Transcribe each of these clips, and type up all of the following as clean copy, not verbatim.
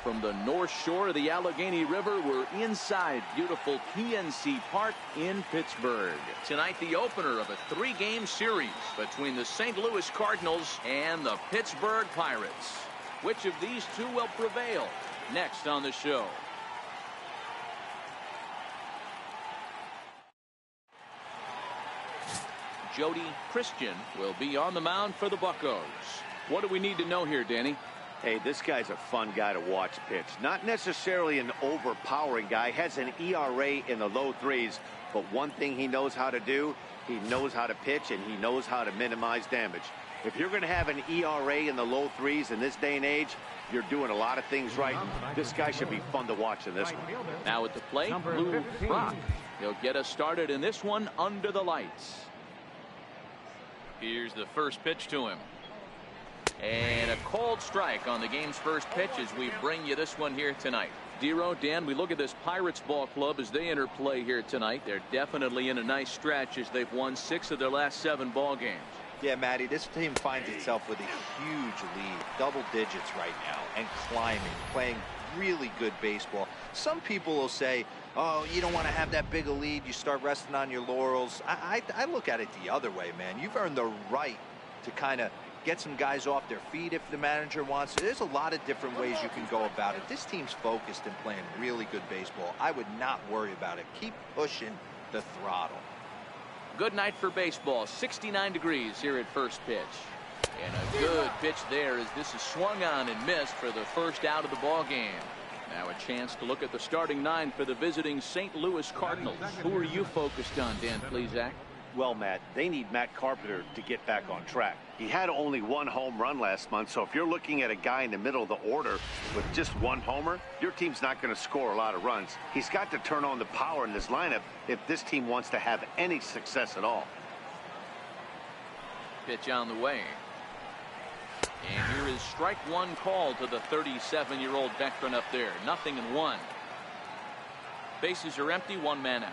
from the North Shore of the Allegheny River, we're inside beautiful PNC Park in Pittsburgh. Tonight, the opener of a 3-game series between the St. Louis Cardinals and the Pittsburgh Pirates. Which of these two will prevail? Next on the show. Jody Christian will be on the mound for the Buccos. What do we need to know here, Danny? Hey, this guy's a fun guy to watch pitch. Not necessarily an overpowering guy. Has an ERA in the low 3s. But one thing he knows how to do, he knows how to pitch, and he knows how to minimize damage. If you're going to have an ERA in the low 3s in this day and age, you're doing a lot of things right. This guy should be fun to watch in this one. Now at the plate, Lou Brock. He'll get us started in this one under the lights. Here's the first pitch to him. And a cold strike on the game's first pitch as we bring you this one here tonight. Dero, Dan, we look at this Pirates ball club as they enter play here tonight. They're definitely in a nice stretch as they've won 6 of their last 7 ball games. Yeah, Matty, this team finds itself with a huge lead, double digits right now, and climbing, playing really good baseball. Some people will say, oh, you don't want to have that big a lead, you start resting on your laurels. I look at it the other way, man. You've earned the right to kind of get some guys off their feet if the manager wants to. There's a lot of different ways you can go about it. This team's focused and playing really good baseball. I would not worry about it. Keep pushing the throttle. Good night for baseball. 69 degrees here at first pitch. And a good pitch there as this is swung on and missed for the first out of the ball game. Now a chance to look at the starting 9 for the visiting St. Louis Cardinals. Who are you focused on, Dan Plesac? Well, Matt, they need Matt Carpenter to get back on track. He had only 1 home run last month, so if you're looking at a guy in the middle of the order with just 1 homer, your team's not going to score a lot of runs. He's got to turn on the power in this lineup if this team wants to have any success at all. Pitch on the way. And here is strike 1 call to the 37-year-old veteran up there. 0-1. Bases are empty, 1 man out.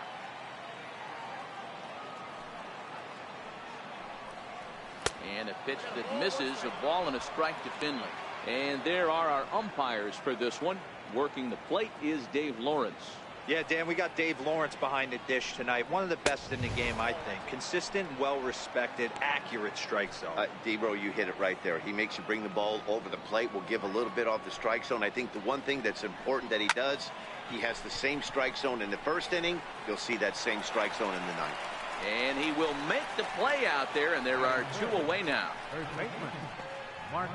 And a pitch that misses, a ball and a strike to Finley. And there are our umpires for this one. Working the plate is Dave Lawrence. Yeah, Dan, we got Dave Lawrence behind the dish tonight. One of the best in the game, I think. Consistent, well-respected, accurate strike zone. D-Bro, you hit it right there. He makes you bring the ball over the plate. Will give a little bit off the strike zone. I think the one thing that's important that he does, he has the same strike zone in the first inning. You'll see that same strike zone in the 9th. And he will make the play out there, and there are 2 away now. Third baseman, Mark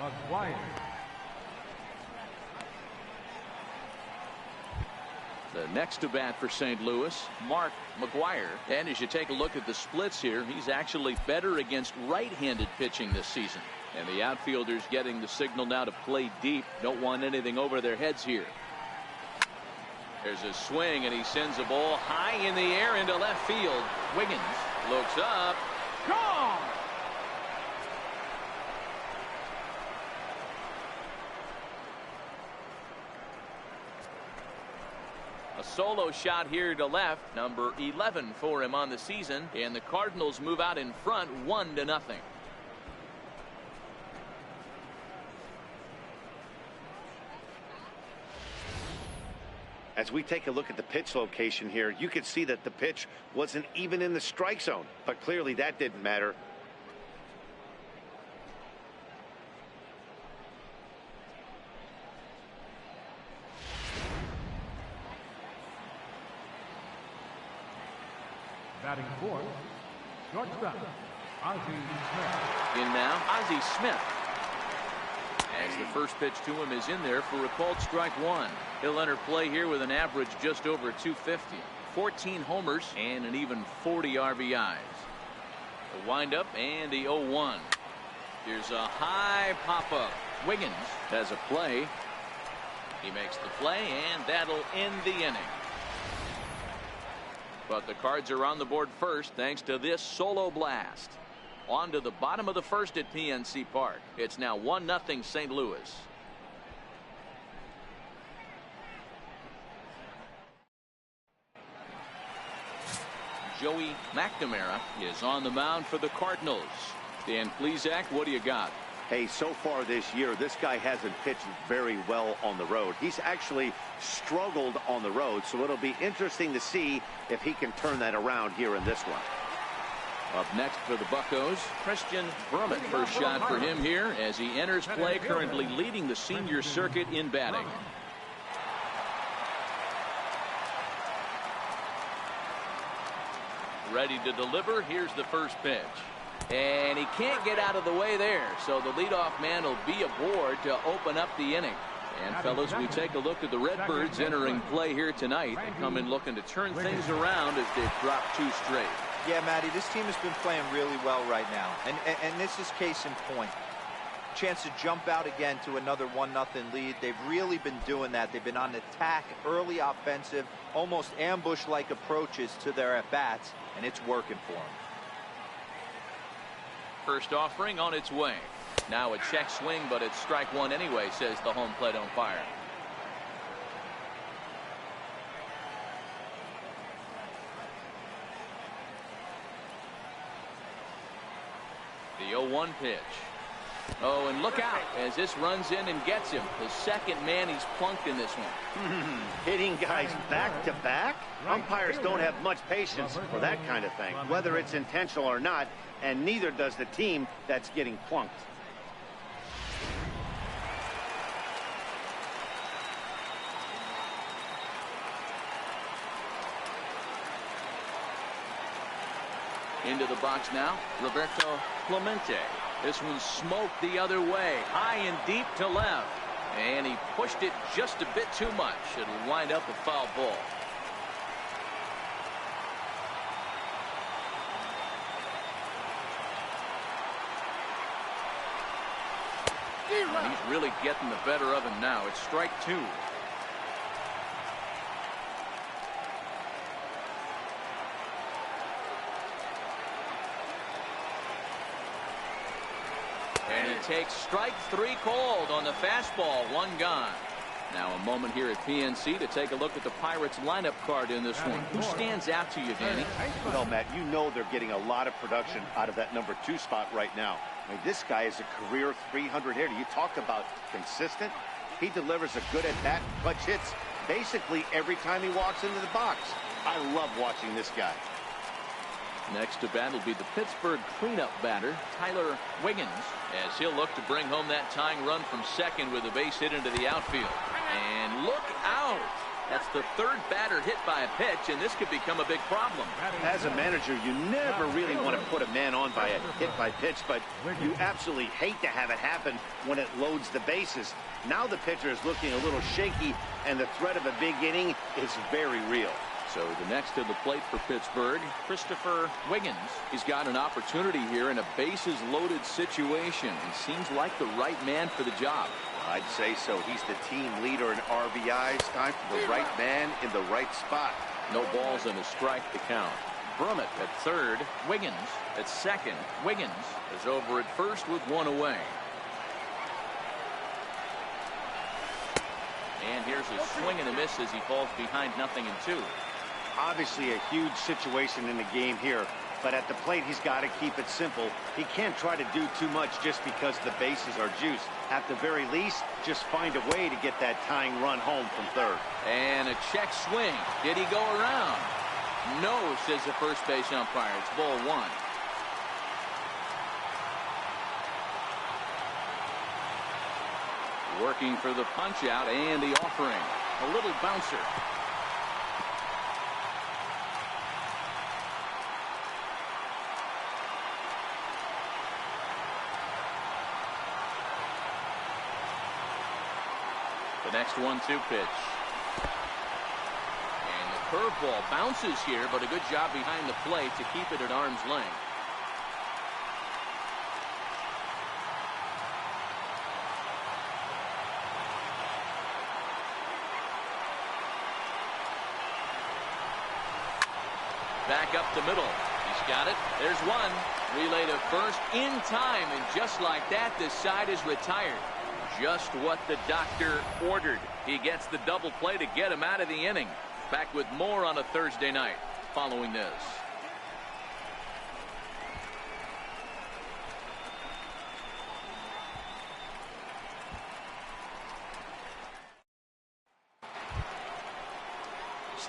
McGuire. The next to bat for St. Louis, Mark McGuire. And as you take a look at the splits here, he's actually better against right-handed pitching this season. And the outfielders getting the signal now to play deep. Don't want anything over their heads here. There's a swing, and he sends a ball high in the air into left field. Wiggins looks up. Gone! A solo shot here to left. Number 11 for him on the season. And the Cardinals move out in front 1-0. As we take a look at the pitch location here, you can see that the pitch wasn't even in the strike zone, but clearly that didn't matter. Batting fourth, shortstop, Ozzie Smith. In now, Ozzie Smith. As the first pitch to him is in there for a called strike 1. He'll enter play here with an average just over 250. 14 homers and an even 40 RBIs. The windup and the 0-1. Here's a high pop-up. Wiggins has a play. He makes the play, and that'll end the inning. But the Cards are on the board first thanks to this solo blast. On to the bottom of the first at PNC Park. It's now 1-0 St. Louis. Joey McNamara is on the mound for the Cardinals. Dan Plesac, what do you got? Hey, so far this year, this guy hasn't pitched very well on the road. He's actually struggled on the road, so it'll be interesting to see if he can turn that around here in this one. Up next for the Buccos, Christian Brummett. First shot for him here as he enters play, currently leading the senior circuit in batting. Ready to deliver. Here's the first pitch. And he can't get out of the way there, so the leadoff man will be aboard to open up the inning. And fellas, we take a look at the Redbirds entering play here tonight. They come in looking to turn things around as they've dropped 2 straight. Yeah, Matty, this team has been playing really well right now, and this is case in point. Chance to jump out again to another 1-0 lead. They've really been doing that. They've been on attack, early offensive, almost ambush-like approaches to their at-bats, and it's working for them. First offering on its way. Now a check swing, but it's strike 1 anyway, says the home plate umpire. The 0-1 pitch. Oh, and look out as this runs in and gets him. The second man he's plunked in this one. Hitting guys back to back? Umpires don't have much patience for that kind of thing, whether it's intentional or not, and neither does the team that's getting plunked. Into the box now, Roberto Clemente. This one smoked the other way, high and deep to left. And he pushed it just a bit too much. It'll wind up a foul ball. And he's really getting the better of him now. It's strike 2. And he takes strike 3 called on the fastball. 1 gone. Now a moment here at PNC to take a look at the Pirates lineup card in this one. Who stands out to you, Danny? Well, Matt, you know they're getting a lot of production out of that number 2 spot right now. I mean, this guy is a career 300 hitter. You talk about consistent. He delivers a good at-bat, clutch hits basically every time he walks into the box. I love watching this guy. Next to bat will be the Pittsburgh cleanup batter, Tyler Wiggins, as he'll look to bring home that tying run from second with a base hit into the outfield. And look out! That's the 3rd batter hit by a pitch, and this could become a big problem. As a manager, you never really want to put a man on by a hit by pitch, but you absolutely hate to have it happen when it loads the bases. Now the pitcher is looking a little shaky, and the threat of a big inning is very real. So the next to the plate for Pittsburgh, Christopher Wiggins. He's got an opportunity here in a bases-loaded situation and seems like the right man for the job. I'd say so. He's the team leader in RBIs. Time for the right man in the right spot. No balls and a strike to count. Brummett at 3rd. Wiggins at 2nd. Wiggins is over at 1st with 1 away. And here's a swing and a miss as he falls behind 0-2. Obviously a huge situation in the game here, but at the plate he's got to keep it simple. He can't try to do too much just because the bases are juiced. At the very least, just find a way to get that tying run home from 3rd. And a check swing. Did he go around? No, says the first base umpire. It's ball 1. Working for the punch out and the offering. A little bouncer. The next 1-2 pitch. And the curveball bounces here, but a good job behind the plate to keep it at arm's length. Back up the middle. He's got it. There's 1. Relay to first in time, and just like that, this side is retired. Just what the doctor ordered. He gets the double play to get him out of the inning. Back with more on a Thursday night following this.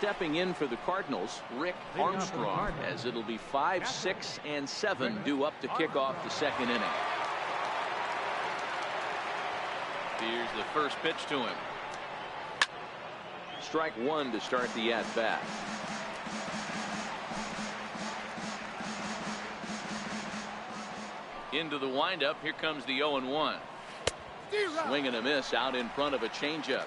stepping in for the Cardinals, Rick Armstrong, as it'll be 5, 6, and 7 due up to kick off the second inning. Here's the first pitch to him. Strike one to start the at-bat. Into the windup. Here comes the 0-1. Swing and a miss out in front of a changeup.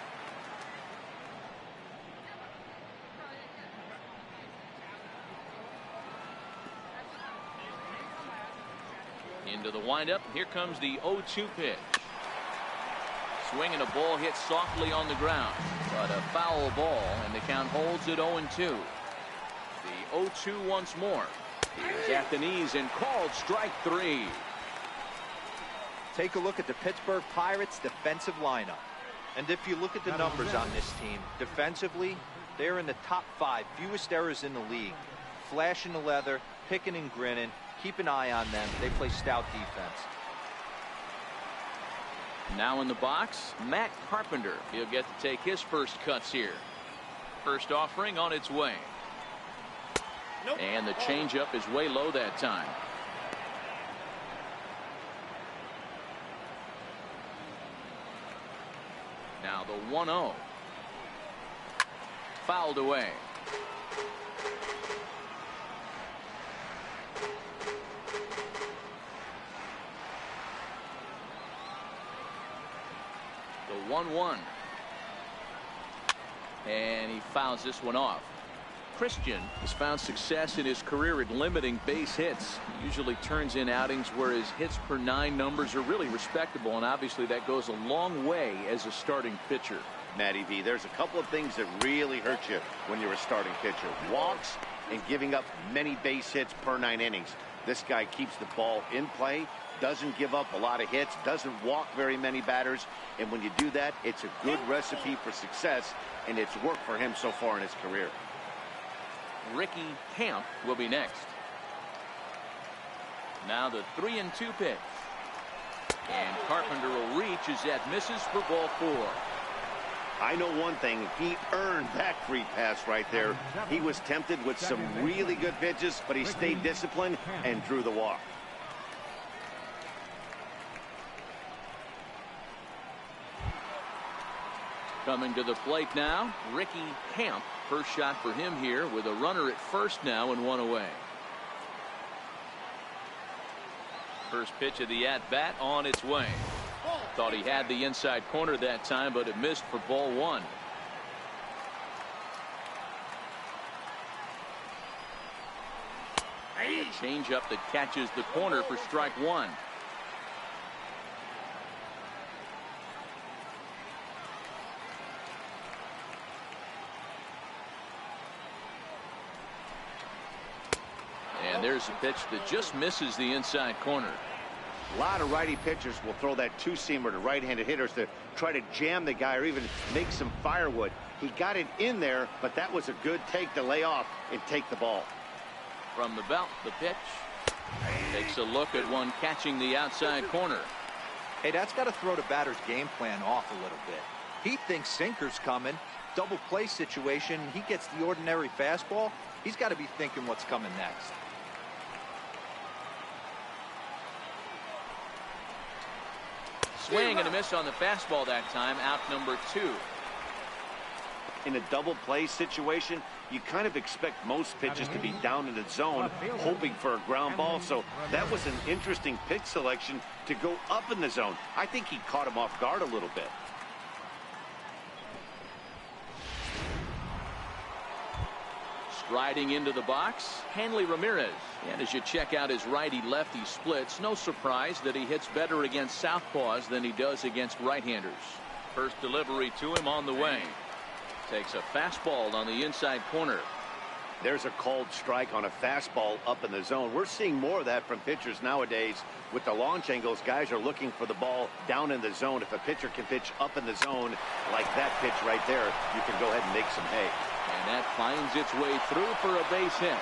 Into the windup. Here comes the 0-2 pitch. Swing and a ball hit softly on the ground, but a foul ball, and the count holds at 0-2. The 0-2 once more. He's at the knees and called strike three. Take a look at the Pittsburgh Pirates defensive lineup. And if you look at the numbers on this team, defensively, they're in the top 5 fewest errors in the league. Flashing the leather, picking and grinning, keep an eye on them. They play stout defense. Now in the box, Matt Carpenter. He'll get to take his first cuts here. First offering on its way. Nope. And the changeup is way low that time. Now the 1-0. Fouled away. The 1-1. And he fouls this one off. Christian has found success in his career at limiting base hits. He usually turns in outings where his hits per 9 numbers are really respectable, and obviously that goes a long way as a starting pitcher. Matty V, there's a couple of things that really hurt you when you're a starting pitcher. Walks and giving up many base hits per 9 innings. This guy keeps the ball in play, doesn't give up a lot of hits, doesn't walk very many batters, and when you do that, it's a good recipe for success, and it's worked for him so far in his career. Ricky Camp will be next. Now the 3-2 pitch. And Carpenter will reach as that misses for ball 4. I know one thing, he earned that free pass right there. He was tempted with some really good pitches, but he stayed disciplined and drew the walk. Coming to the plate now, Ricky Camp. First shot for him here with a runner at first now and 1 away. First pitch of the at-bat on its way. Thought he had the inside corner that time, but it missed for ball 1. Changeup that catches the corner for strike 1. And there's a pitch that just misses the inside corner. A lot of righty pitchers will throw that two-seamer to right-handed hitters to try to jam the guy or even make some firewood. He got it in there, but that was a good take to lay off and take the ball. From the belt, the pitch. Takes a look at one catching the outside corner. Hey, that's got to throw the batter's game plan off a little bit. He thinks sinker's coming. Double play situation. He gets the ordinary fastball. He's got to be thinking what's coming next. Swing and a miss on the fastball that time. Out number 2. In a double play situation, you kind of expect most pitches to be down in the zone, hoping for a ground ball. So that was an interesting pitch selection to go up in the zone. I think he caught him off guard a little bit. Striding into the box, Hanley Ramirez. And as you check out his righty-lefty splits, no surprise that he hits better against southpaws than he does against right-handers. First delivery to him on the way. Takes a fastball on the inside corner. There's a called strike on a fastball up in the zone. We're seeing more of that from pitchers nowadays. With the launch angles, guys are looking for the ball down in the zone. If a pitcher can pitch up in the zone like that pitch right there, you can go ahead and make some hay. And that finds its way through for a base hit.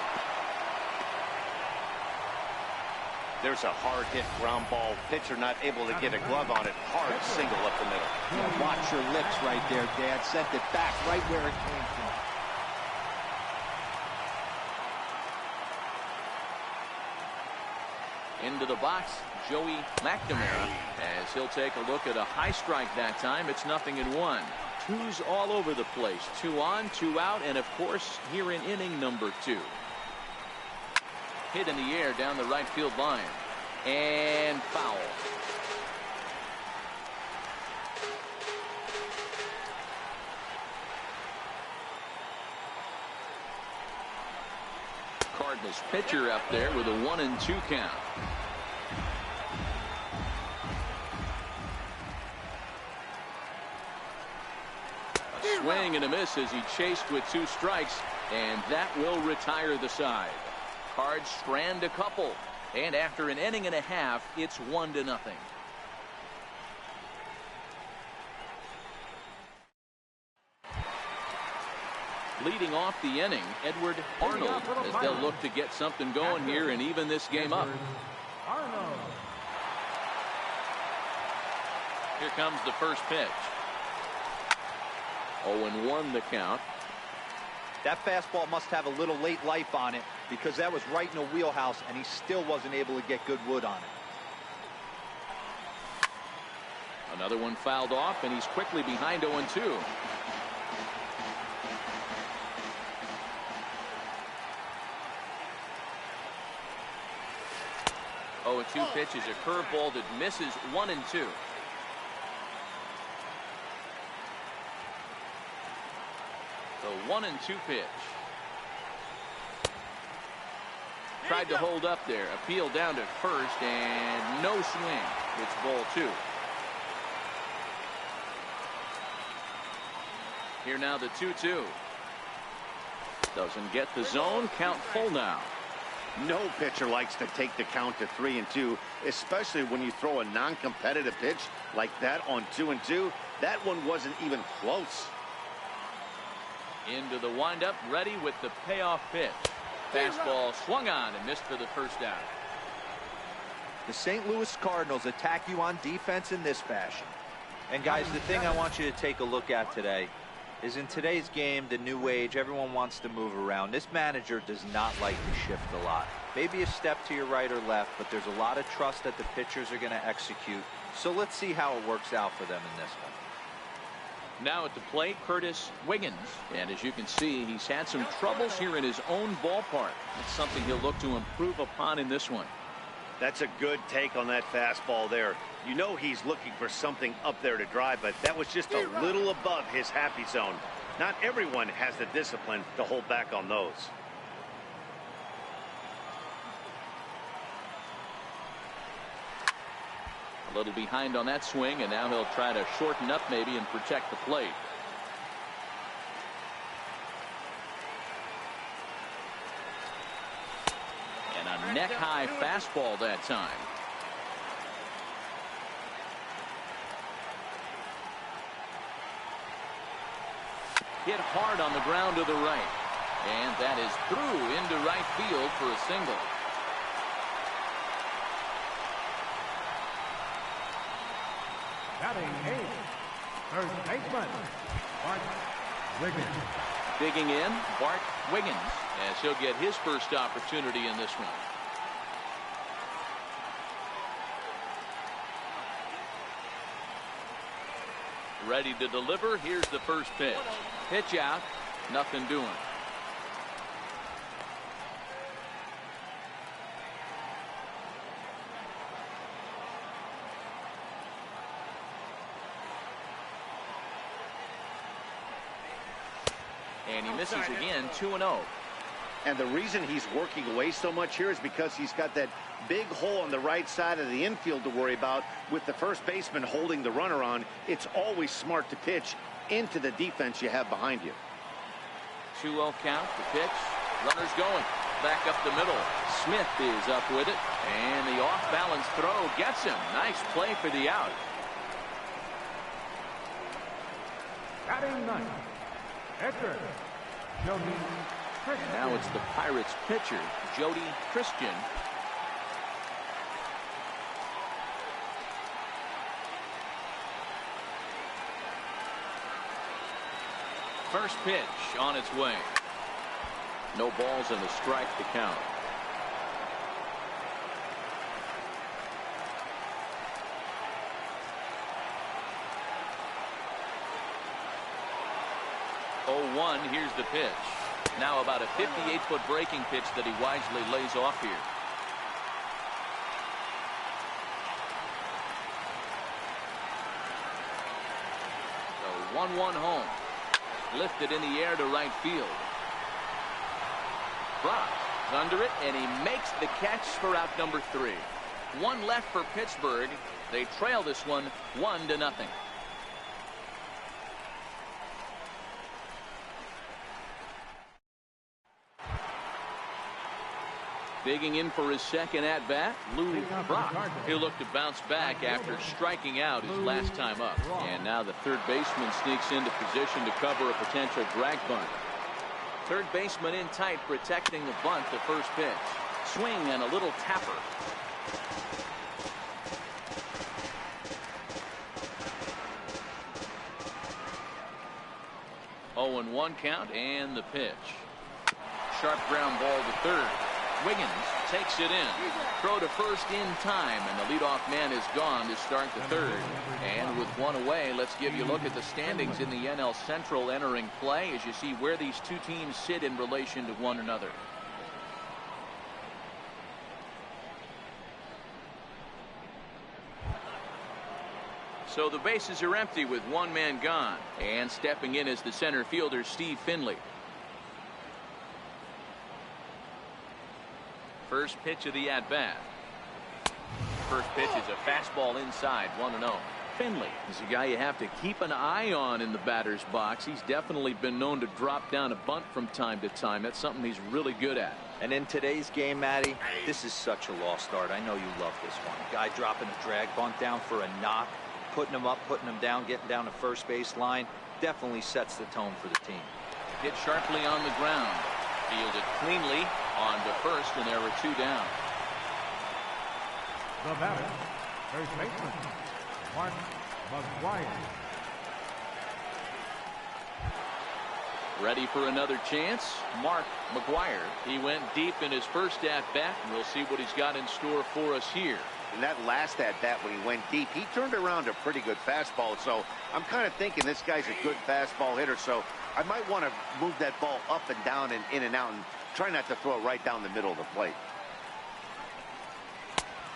There's a hard hit ground ball. Pitcher not able to get a glove on it. Hard single up the middle. Watch your lips right there, Dad. Sent it back right where it came from. Into the box, Joey McNamara, as he'll take a look at a high strike that time. It's 0-1. Twos all over the place. 2 on, 2 out, and of course here in inning number 2. Hit in the air down the right field line. And foul. Cardinals pitcher up there with a 1-2 count. A swing and a miss as he chased with 2 strikes, and that will retire the side. Cards strand a couple, and after an inning and a half, it's 1-0. Leading off the inning, Edward Arnold, as they'll look to get something going here and even this game up. Here comes the first pitch. 0-1 the count. That fastball must have a little late life on it, because that was right in the wheelhouse and he still wasn't able to get good wood on it. Another one fouled off, and he's quickly behind 0-2. A 2 pitch is a curveball that misses 1-2. The 1-2 pitch. Tried to hold up there. Appeal down to first, and no swing. It's ball 2. Here now the 2-2. Doesn't get the zone. Count full now. No pitcher likes to take the count to 3-2, especially when you throw a non-competitive pitch like that on 2-2. That one wasn't even close. Into the windup, ready with the payoff pitch. Fastball swung on and missed for the first out. The St. Louis Cardinals attack you on defense in this fashion. And guys, the thing I want you to take a look at today is, in today's game, the new age, everyone wants to move around. This manager does not like to shift a lot. Maybe a step to your right or left, but there's a lot of trust that the pitchers are going to execute. So let's see how it works out for them in this one. Now at the plate, Curtis Wiggins. And as you can see, he's had some troubles here in his own ballpark. It's something he'll look to improve upon in this one. That's a good take on that fastball there. You know he's looking for something up there to drive, but that was just a little above his happy zone. Not everyone has the discipline to hold back on those. A little behind on that swing, and now he'll try to shorten up maybe and protect the plate. And a neck-high fastball that time. Hit hard on the ground to the right. And that is through into right field for a single. Batting 8th, third baseman, Bart Wiggins. Digging in, Bart Wiggins, as he'll get his first opportunity in this one. Ready to deliver. Here's the first pitch. Pitch out. Nothing doing. And he misses again. 2-0. And the reason he's working away so much here is because he's got that big hole on the right side of the infield to worry about. With the first baseman holding the runner on, it's always smart to pitch into the defense you have behind you. 2-0 count. The pitch. Runner's going. Back up the middle. Smith is up with it. And the off-balance throw gets him. Nice play for the out. Batting 9th, pitcher, Jody Christian. Now it's the Pirates pitcher, Jody Christian. First pitch on its way. No balls and a strike to count. 0-1. Here's the pitch. Now about a 58-foot breaking pitch that he wisely lays off here. So 1-1 home. Lifted in the air to right field. Brock is under it, and he makes the catch for out number 3. One left for Pittsburgh. They trail this one 1-0. Digging in for his second at-bat, Lou Brock. He'll look to bounce back after striking out his last time up. And now the third baseman sneaks into position to cover a potential drag bunt. Third baseman in tight, protecting the bunt. The first pitch. Swing and a little tapper. Oh, and 1 count, and the pitch. Sharp ground ball to third. Wiggins takes it in. Throw to first in time, and the leadoff man is gone to start the third. And with one away, let's give you a look at the standings in the NL Central entering play as you see where these two teams sit in relation to one another. So the bases are empty with one man gone. And stepping in is the center fielder, Steve Finley. First pitch of the at-bat. First pitch is a fastball inside, 1-0. Finley is a guy you have to keep an eye on in the batter's box. He's definitely been known to drop down a bunt from time to time. That's something he's really good at. And in today's game, Matty, this is such a lost art. I know you love this one. Guy dropping a drag bunt down for a knock, putting him up, putting him down, getting down the first base line. Definitely sets the tone for the team. Hit sharply on the ground. Fielded cleanly on to first, and there were 2 down. The batter, first baseman, Mark McGuire. Ready for another chance, Mark McGuire. He went deep in his first at-bat, and we'll see what he's got in store for us here. In that last at-bat when he went deep, he turned around a pretty good fastball. So I'm kind of thinking this guy's a good fastball hitter. So I might want to move that ball up and down and in and out and try not to throw it right down the middle of the plate.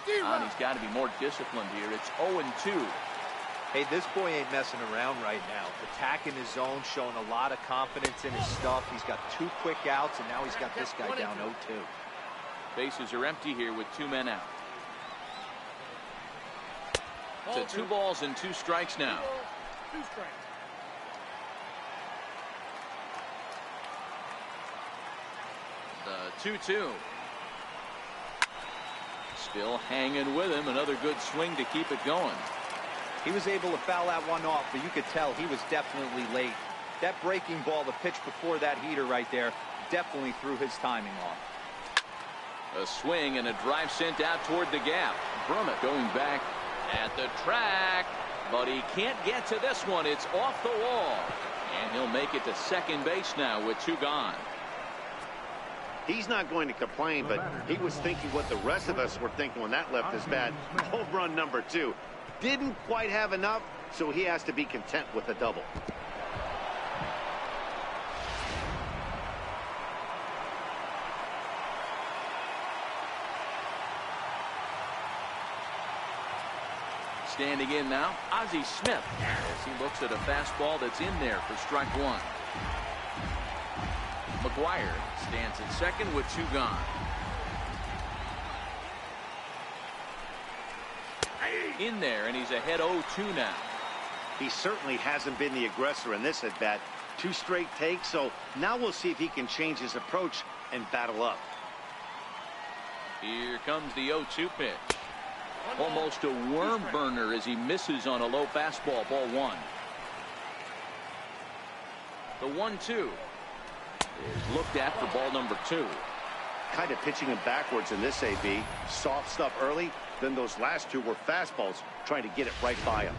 And he's got to be more disciplined here. It's 0-2. Hey, this boy ain't messing around right now. Attacking his zone, showing a lot of confidence in his stuff. He's got 2 quick outs, and now he's got this guy down 0-2. Bases are empty here with 2 men out. To 2 balls and 2 strikes now. 2 strikes. The 2-2. Still hanging with him. Another good swing to keep it going. He was able to foul that one off, but you could tell he was definitely late. That breaking ball, the pitch before that heater right there, definitely threw his timing off. A swing and a drive sent out toward the gap. Brummett going back at the track, but he can't get to this one. It's off the wall, and he'll make it to second base now with 2 gone. He's not going to complain, but he was thinking what the rest of us were thinking when that left his bat. Home run number 2. Didn't quite have enough, so he has to be content with a double. Standing in now, Ozzie Smith, as he looks at a fastball that's in there for strike 1. McGuire stands at second with 2 gone. In there, and he's ahead 0-2 now. He certainly hasn't been the aggressor in this at bat. 2 straight takes, so now we'll see if he can change his approach and battle up. Here comes the 0-2 pitch. Almost a worm burner as he misses on a low fastball, ball 1. The 1-2 is looked at for ball number 2. Kind of pitching him backwards in this AB. Soft stuff early, then those last 2 were fastballs, trying to get it right by him.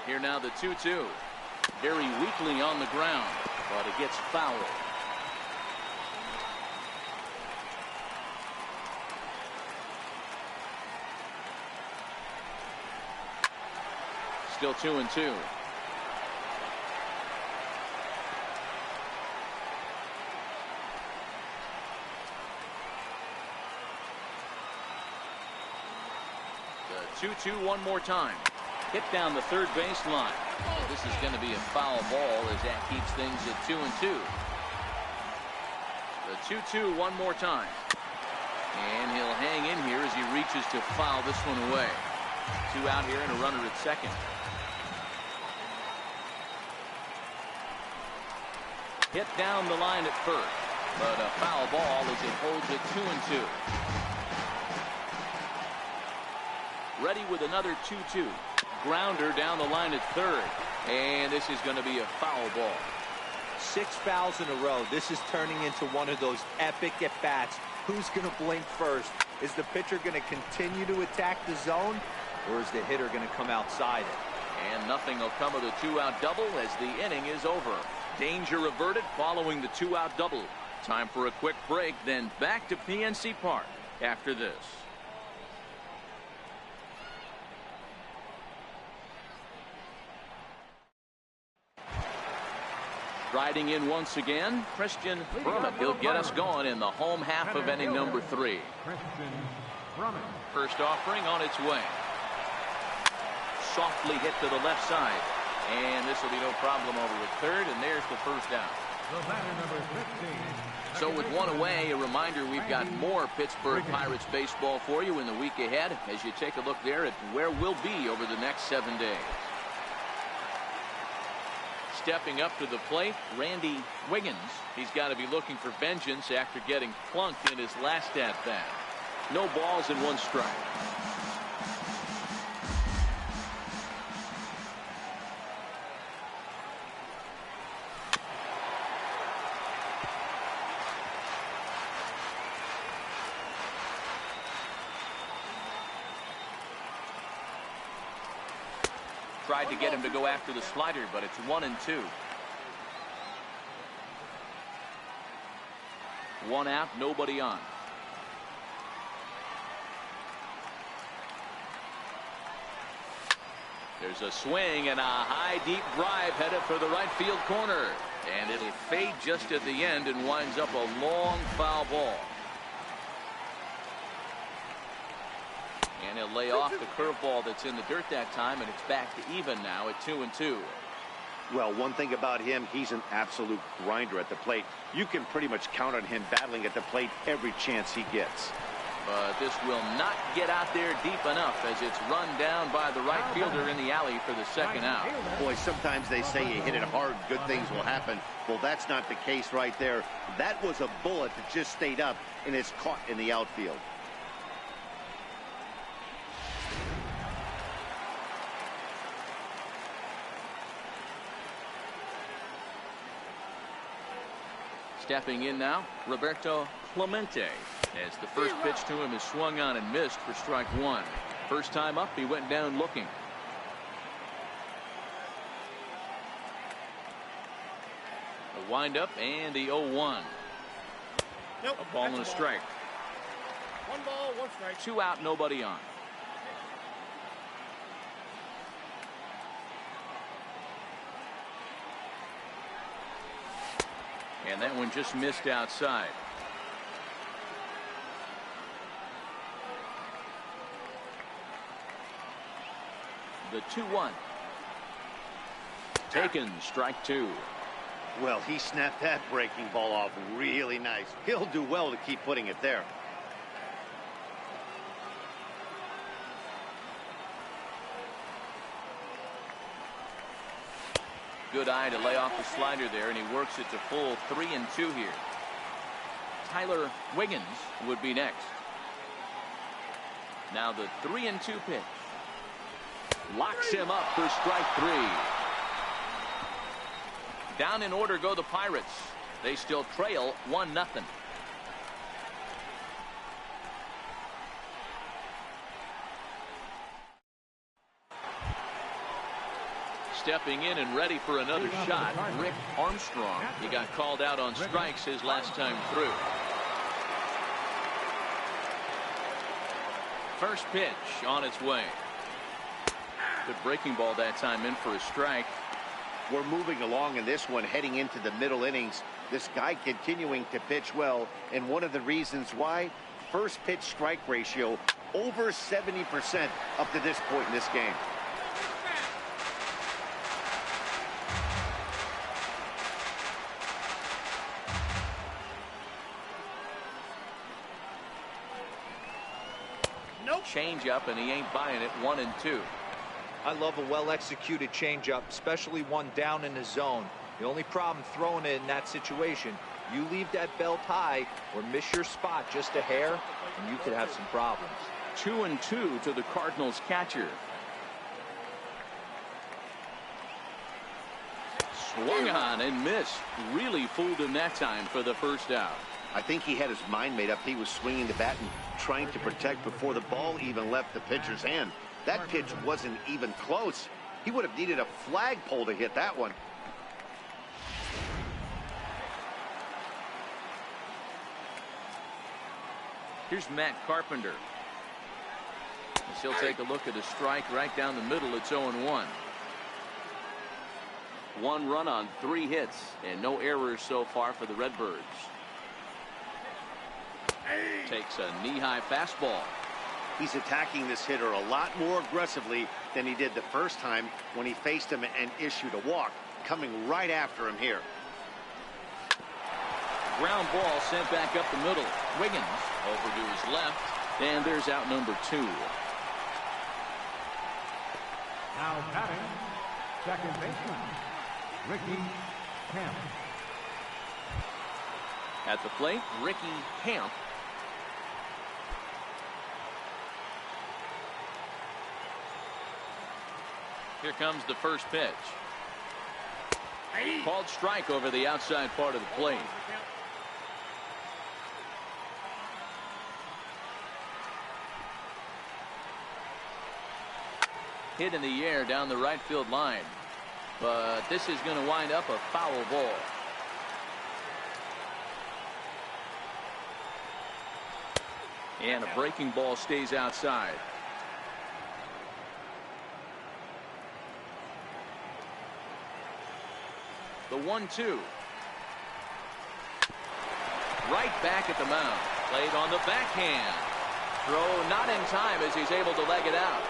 Here now the 2-2. Very weakly on the ground, but it gets fouled. still 2-2. The 2-2 one more time. Hit down the third baseline. This is going to be a foul ball as that keeps things at 2-2. The 2-2 one more time. And he'll hang in here as he reaches to foul this one away. 2 out here and a runner at second. Hit down the line at first, but a foul ball as it holds it 2-2. Ready with another 2-2. Grounder down the line at third, and this is going to be a foul ball. 6 fouls in a row. This is turning into one of those epic at-bats. Who's going to blink first? Is the pitcher going to continue to attack the zone, or is the hitter going to come outside it? And nothing will come of the 2-out double as the inning is over. Danger averted following the 2-out double. Time for a quick break, then back to PNC Park after this. Riding in once again, Christian Brummett. He'll get us going in the home half of inning number 3. First offering on its way. Softly hit to the left side. And this will be no problem over at third, and there's the first out. So with one away, a reminder we've got more Pittsburgh Pirates baseball for you in the week ahead as you take a look there at where we'll be over the next 7 days. Stepping up to the plate, Randy Wiggins. He's got to be looking for vengeance after getting plunked in his last at-bat. No balls and 1 strike. Tried to get him to go after the slider, but it's 1-2. 1 out, nobody on. There's a swing and a high deep drive headed for the right field corner, and it'll fade just at the end and winds up a long foul ball. And he'll lay off the curveball that's in the dirt that time, and it's back to even now at 2-2. Well, one thing about him, he's an absolute grinder at the plate. You can pretty much count on him battling at the plate every chance he gets. But this will not get out there deep enough as it's run down by the right fielder in the alley for the second out. Boy, sometimes they say you hit it hard, good things will happen. Well, that's not the case right there. That was a bullet that just stayed up, and it's caught in the outfield. Stepping in now, Roberto Clemente, as the first pitch to him is swung on and missed for strike 1. First time up, he went down looking. A windup and the 0-1. Nope, a ball and a strike. 1 ball, 1 strike. 2 out, nobody on. And that one just missed outside. The 2-1. Taken, strike 2. Well, he snapped that breaking ball off really nice. He'll do well to keep putting it there. Good eye to lay off the slider there, and he works it to full 3-2 here. Tyler Wiggins would be next. Now the 3-2 pitch. Locks him up for strike 3. Down in order go the Pirates. They still trail 1-0. Stepping in and ready for another shot, Rick Armstrong. He got called out on strikes his last time through. First pitch on its way. Good breaking ball that time, in for a strike. We're moving along in this one, heading into the middle innings. This guy continuing to pitch well, and one of the reasons why, first pitch strike ratio over 70% up to this point in this game. Nope. Change up, and he ain't buying it. 1-2. I love a well-executed changeup, especially one down in the zone. The only problem throwing it in that situation, you leave that belt high or miss your spot just a hair, and you could have some problems. 2-2 to the Cardinals catcher. Swung on and missed. Really fooled him that time for the first out. I think he had his mind made up. He was swinging the bat and trying to protect before the ball even left the pitcher's hand. That pitch wasn't even close. He would have needed a flagpole to hit that one. Here's Matt Carpenter. As he'll take a look at a strike right down the middle. It's 0-1. 1 run on 3 hits and no errors so far for the Redbirds. Takes a knee-high fastball. He's attacking this hitter a lot more aggressively than he did the first time when he faced him and issued a walk. Coming right after him here. Ground ball sent back up the middle. Wiggins over to his left, and there's out number 2. Now batting, second baseman, Ricky Camp. At the plate, Ricky Camp. Here comes the first pitch. Called strike over the outside part of the plate. Hit in the air down the right field line. But this is going to wind up a foul ball. And a breaking ball stays outside. The 1-2. Right back at the mound. Played on the backhand. Throw not in time as he's able to leg it out.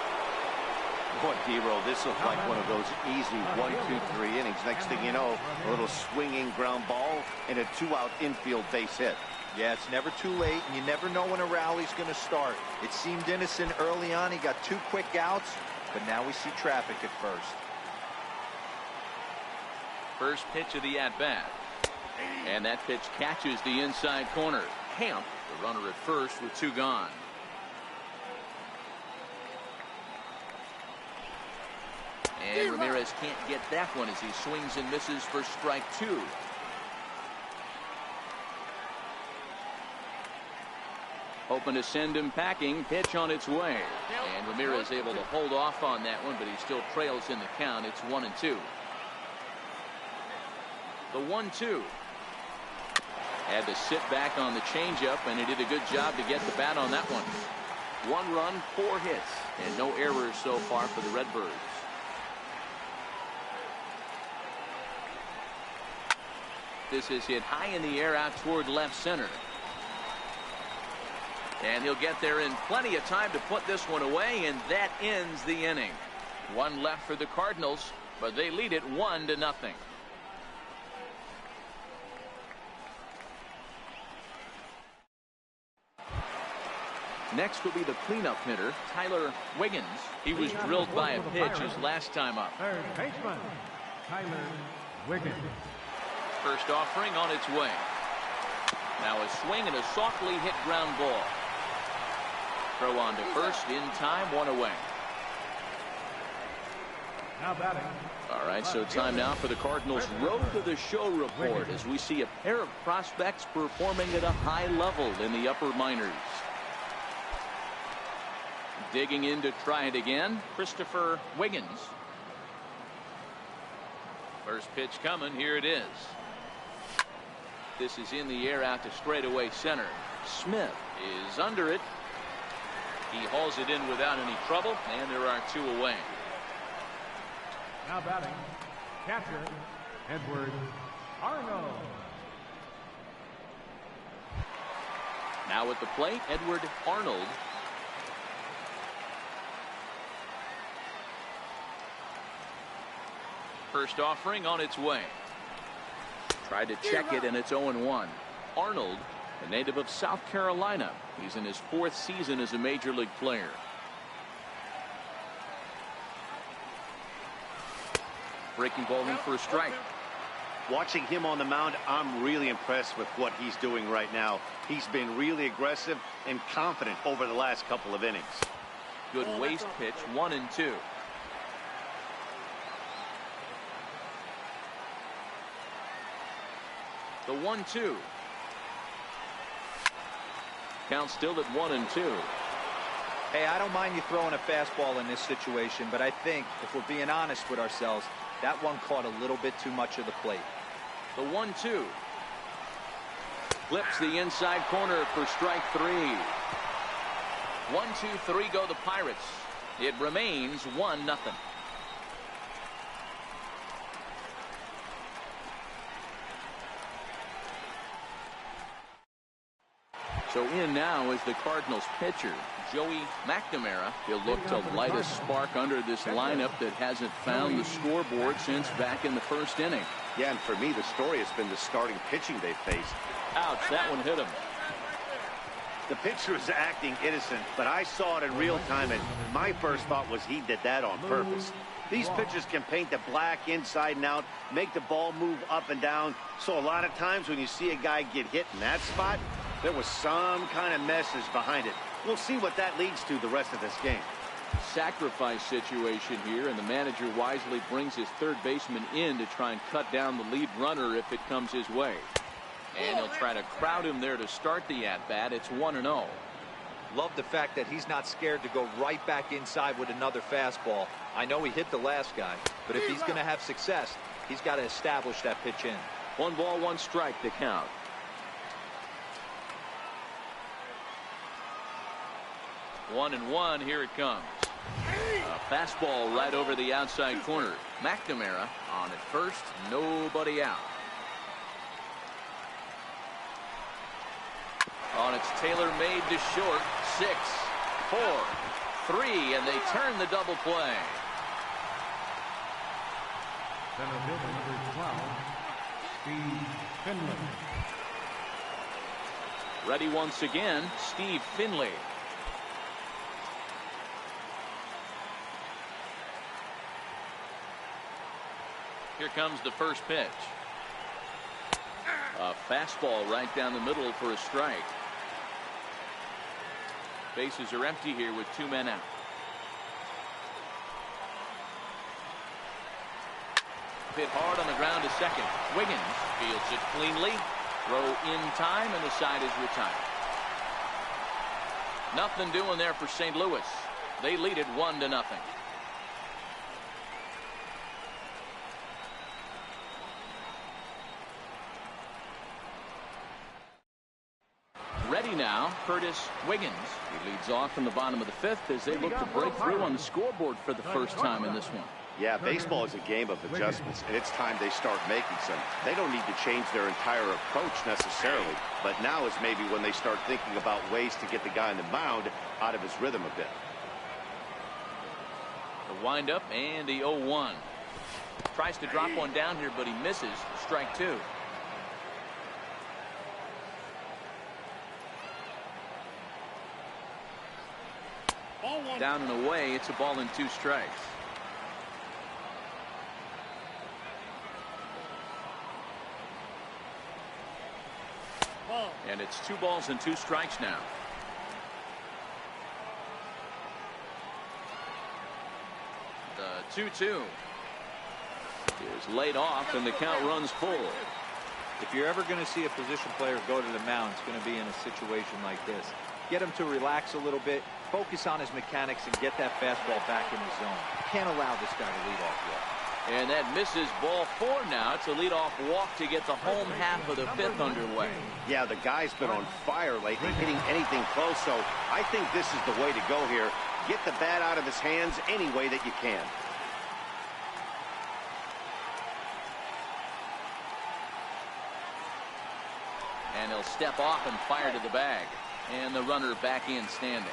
Boy, D-Roll, this looks like one of those easy 1, 2, 3 innings. Next thing you know, a little swinging ground ball and a 2-out infield base hit. Yeah, it's never too late, and you never know when a rally's going to start. It seemed innocent early on. He got 2 quick outs, but now we see traffic at first. First pitch of the at-bat. And that pitch catches the inside corner. Camp, the runner at first with 2 gone. And Ramirez can't get that one as he swings and misses for strike 2. Hoping to send him packing. Pitch on its way. And Ramirez able to hold off on that one, but he still trails in the count. It's 1-2. The 1-2. Had to sit back on the changeup, and he did a good job to get the bat on that one. 1 run, 4 hits, and no errors so far for the Redbirds. This is hit high in the air out toward left center. And he'll get there in plenty of time to put this one away, and that ends the inning. 1 left for the Cardinals, but they lead it 1-0. Next will be the cleanup hitter, Tyler Wiggins. He was drilled by a pitch his last time up. Third baseman, Tyler Wiggins. First offering on its way. Now a swing and a softly hit ground ball. Throw on to first in time, 1 away. Now batting. All right, so time now for the Cardinals Road to the Show report as we see a pair of prospects performing at a high level in the upper minors. Digging in to try it again, Christopher Wiggins. First pitch coming, here it is. This is in the air out to straightaway center. Smith is under it. He hauls it in without any trouble, and there are 2 away. Now batting, catcher, Edward Arnold. Now at the plate, Edward Arnold. First offering on its way. Tried to check it, and it's 0-1. Arnold, a native of South Carolina. He's in his 4th season as a major league player. Breaking ball in for a strike. Watching him on the mound, I'm really impressed with what he's doing right now. He's been really aggressive and confident over the last couple of innings. Good waist pitch, 1-2. The 1-2. Count still at 1-2. Hey, I don't mind you throwing a fastball in this situation, but I think if we're being honest with ourselves, that one caught a little bit too much of the plate. The 1-2. Flips the inside corner for strike 3. 1-2-3 go the Pirates. It remains 1-0. So in now is the Cardinals pitcher, Joey McNamara. He'll look to light a spark under this lineup that hasn't found the scoreboard since back in the 1st inning. Yeah, and for me, the story has been the starting pitching they faced. Ouch, that one hit him. The pitcher was acting innocent, but I saw it in real time, and my first thought was he did that on purpose. These pitchers can paint the black inside and out, make the ball move up and down. So a lot of times when you see a guy get hit in that spot, there was some kind of message behind it. We'll see what that leads to the rest of this game. Sacrifice situation here, and the manager wisely brings his 3rd baseman in to try and cut down the lead runner if it comes his way. And he'll try to crowd him there to start the at-bat. It's 1-0. Love the fact that he's not scared to go right back inside with another fastball. I know he hit the last guy, but if he's going to have success, he's got to establish that pitch in. 1 ball, 1 strike to count. 1-1, here it comes. A fastball right over the outside corner. McNamara on at first, nobody out. On its tailor-made to short. 6, 4, 3, and they turn the double play. Center fielder number 12, Steve Finley. Ready once again, Steve Finley. Here comes the first pitch. A fastball right down the middle for a strike. Bases are empty here with 2 men out. Hit hard on the ground to second. Wiggins fields it cleanly. Throw in time, and the side is retired. Nothing doing there for St. Louis. They lead it 1-0. Ready now, Curtis Wiggins. He leads off in the bottom of the 5th as they look to break through on the scoreboard for the first time in this one. Yeah, baseball is a game of adjustments, and it's time they start making some. They don't need to change their entire approach necessarily, but now is maybe when they start thinking about ways to get the guy on the mound out of his rhythm a bit. The windup and the 0-1. Tries to drop one down here, but he misses. Strike 2. Down and away, it's a ball and 2 strikes. And it's 2 balls and 2 strikes now. The 2-2 is laid off, and the count runs full. If you're ever going to see a position player go to the mound, it's going to be in a situation like this. Get him to relax a little bit, focus on his mechanics, and get that fastball back in the zone. Can't allow this guy to lead off yet. And that misses. Ball 4 now. It's a leadoff walk to get the home half of the 5th underway. Yeah, the guy's been on fire lately, hitting anything close, so I think this is the way to go here. Get the bat out of his hands any way that you can. And he'll step off and fire to the bag. And the runner back in standing.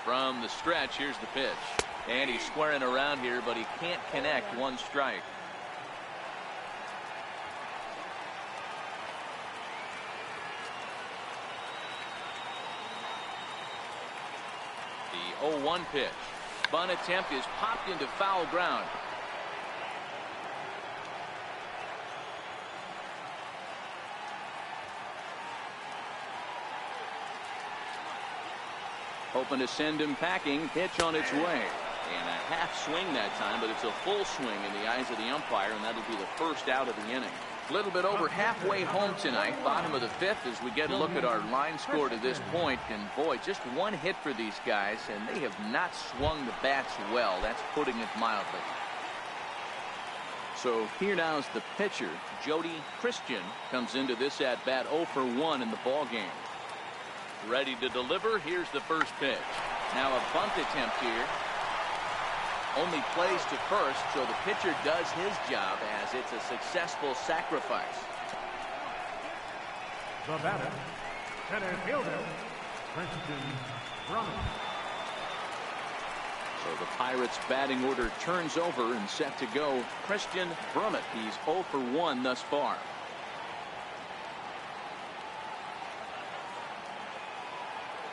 From the stretch, here's the pitch. And he's squaring around here, but he can't connect. One strike. The 0-1 pitch. Bunt attempt is popped into foul ground. Hoping to send him packing. Pitch on its way. And a half swing that time, but it's a full swing in the eyes of the umpire, and that'll be the first out of the inning. A little bit over halfway home tonight, bottom of the fifth, as we get a look at our line score to this point. And boy, just one hit for these guys, and they have not swung the bats well. That's putting it mildly. So here now is the pitcher. Jody Christian comes into this at bat 0 for 1 in the ball game. Ready to deliver. Here's the first pitch. Now a bunt attempt here. Only plays to first, so the pitcher does his job as it's a successful sacrifice. The batter, center fielder, Christian Drummond. So the Pirates batting order turns over and set to go. Christian Drummond. He's 0 for 1 thus far.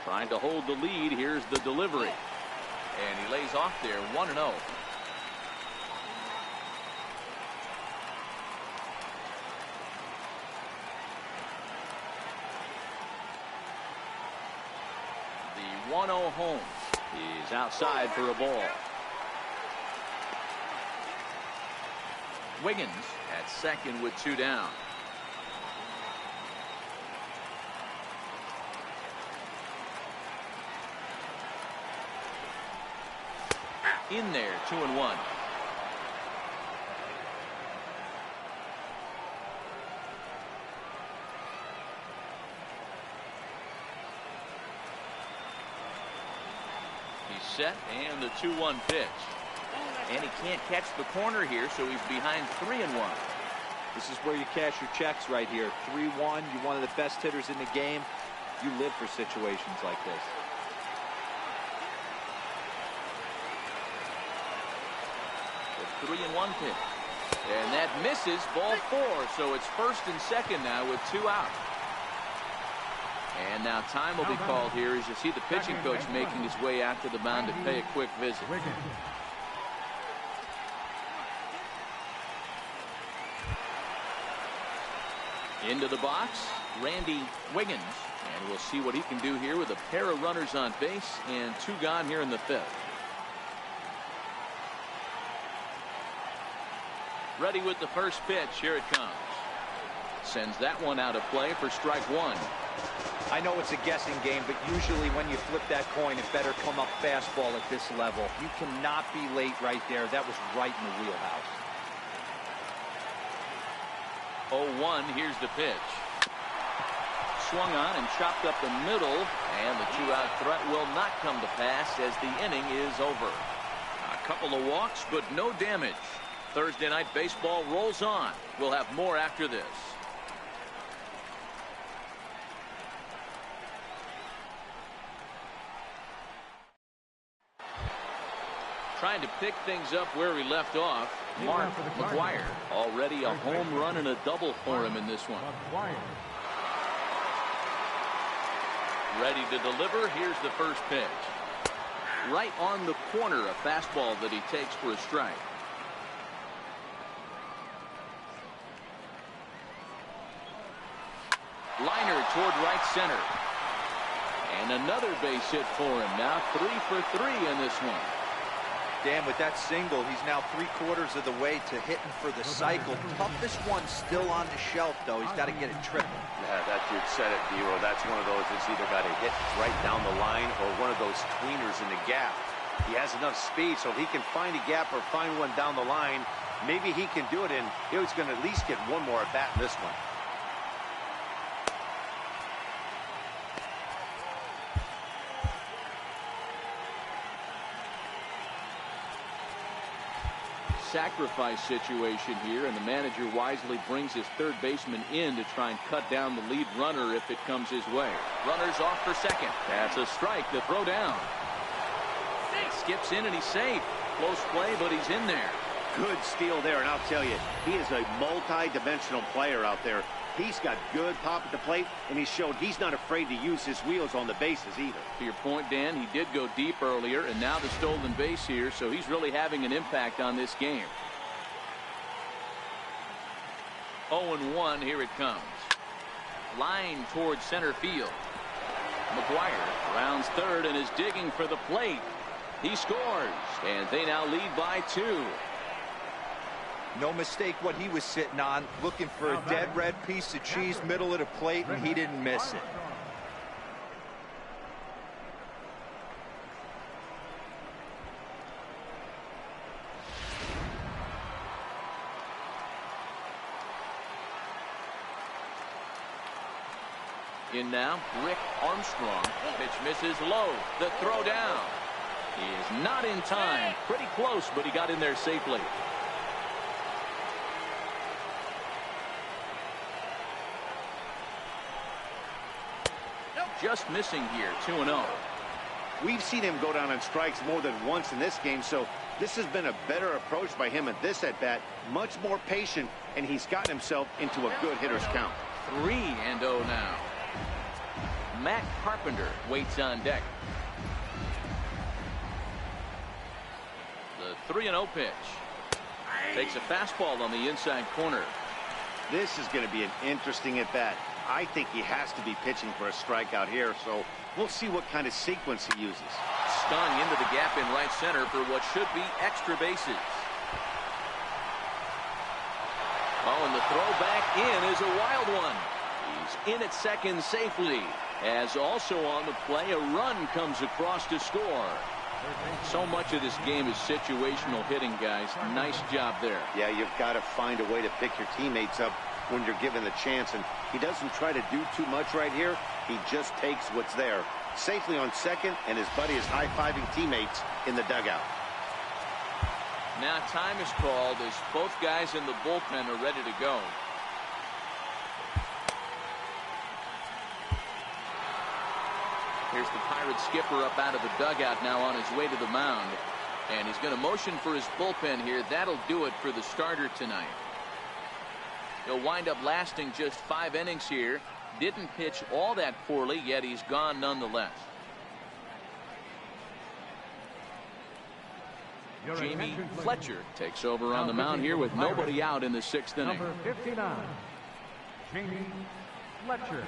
Trying to hold the lead. Here's the delivery. And he lays off there 1-0. The 1-0 home. He's outside for a ball. Wiggins at second with 2 down. In there, 2-1. He's set, and the 2-1 pitch. And he can't catch the corner here, so he's behind 3-1. This is where you cash your checks right here. 3-1. You're one of the best hitters in the game. You live for situations like this. The 3-1 pitch. And that misses, ball 4. So it's first and second now with 2 out. And now time will be called here as you see the pitching coach making his way out to the mound to pay a quick visit. Into the box, Randy Wiggins. And we'll see what he can do here with a pair of runners on base and 2 gone here in the 5th. Ready with the first pitch. Here it comes. Sends that one out of play for strike 1. I know it's a guessing game, but usually when you flip that coin, it better come up fastball at this level. You cannot be late right there. That was right in the wheelhouse. 0-1. Here's the pitch. Swung on and chopped up the middle, and the 2-out threat will not come to pass as the inning is over. A couple of walks, but no damage. Thursday night baseball rolls on. We'll have more after this. Trying to pick things up where we left off. Mark McGuire. Already a home run and a double for him in this one. Ready to deliver. Here's the first pitch. Right on the corner, a fastball that he takes for a strike. Liner toward right center. And another base hit for him. Now 3 for 3 in this one. Dan, with that single, he's now 3/4 of the way to hitting for the cycle. Toughest one still on the shelf, though. He's got to get it triple. Yeah, that dude said it, Dero. That's one of those that's either got to hit right down the line or one of those tweeners in the gap. He has enough speed, so if he can find a gap or find one down the line, maybe he can do it, and he's going to at least get one more at bat in this one. sacrifice situation here, and the manager wisely brings his third baseman in to try and cut down the lead runner if it comes his way. Runner's off for second. That's a strike to throw down. Skips in and he's safe. Close play, but he's in there. Good steal there, and I'll tell you, he is a multi-dimensional player out there. He's got good pop at the plate, and he showed he's not afraid to use his wheels on the bases either. To your point, Dan, he did go deep earlier, and now the stolen base here, so he's really having an impact on this game. 0-1, here it comes. Line towards center field. McGuire rounds third and is digging for the plate. He scores, and they now lead by 2. No mistake what he was sitting on, looking for a dead red piece of cheese middle of the plate, and he didn't miss it. In now, Rick Armstrong. Pitch misses low. The throw down. He is not in time. Pretty close, but he got in there safely. Just missing here, 2-0. We've seen him go down on strikes more than once in this game, so this has been a better approach by him at this at-bat. Much more patient, and he's gotten himself into a good hitter's count. 3-0 now. Matt Carpenter waits on deck. The 3-0 pitch. Takes a fastball on the inside corner. This is going to be an interesting at-bat. I think he has to be pitching for a strikeout here, so we'll see what kind of sequence he uses. Stung into the gap in right center for what should be extra bases. Oh, and the throw back in is a wild one. He's in at second safely. As also on the play, a run comes across to score. So much of this game is situational hitting, guys. Nice job there. Yeah, you've got to find a way to pick your teammates up when you're given the chance, and he doesn't try to do too much right here. He just takes what's there. Safely on second, and his buddy is high-fiving teammates in the dugout. Now time is called as both guys in the bullpen are ready to go. Here's the Pirates skipper up out of the dugout now on his way to the mound. And he's going to motion for his bullpen here. That'll do it for the starter tonight. He'll wind up lasting just 5 innings here. Didn't pitch all that poorly, yet he's gone nonetheless. Jamie Fletcher takes over on the mound here with nobody out in the 6th inning. Number 59, Jamie Fletcher.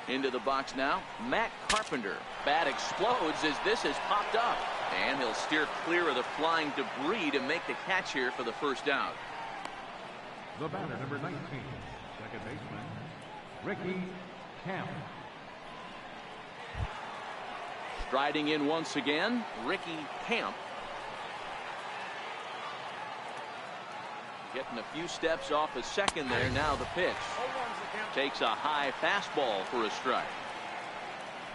Into the box now, Matt Carpenter. Bat explodes as this has popped up. And he'll steer clear of the flying debris to make the catch here for the first out. The batter, number 19, second baseman, Ricky Camp. Striding in once again, Ricky Camp. Getting a few steps off a second there. Now the pitch. Takes a high fastball for a strike.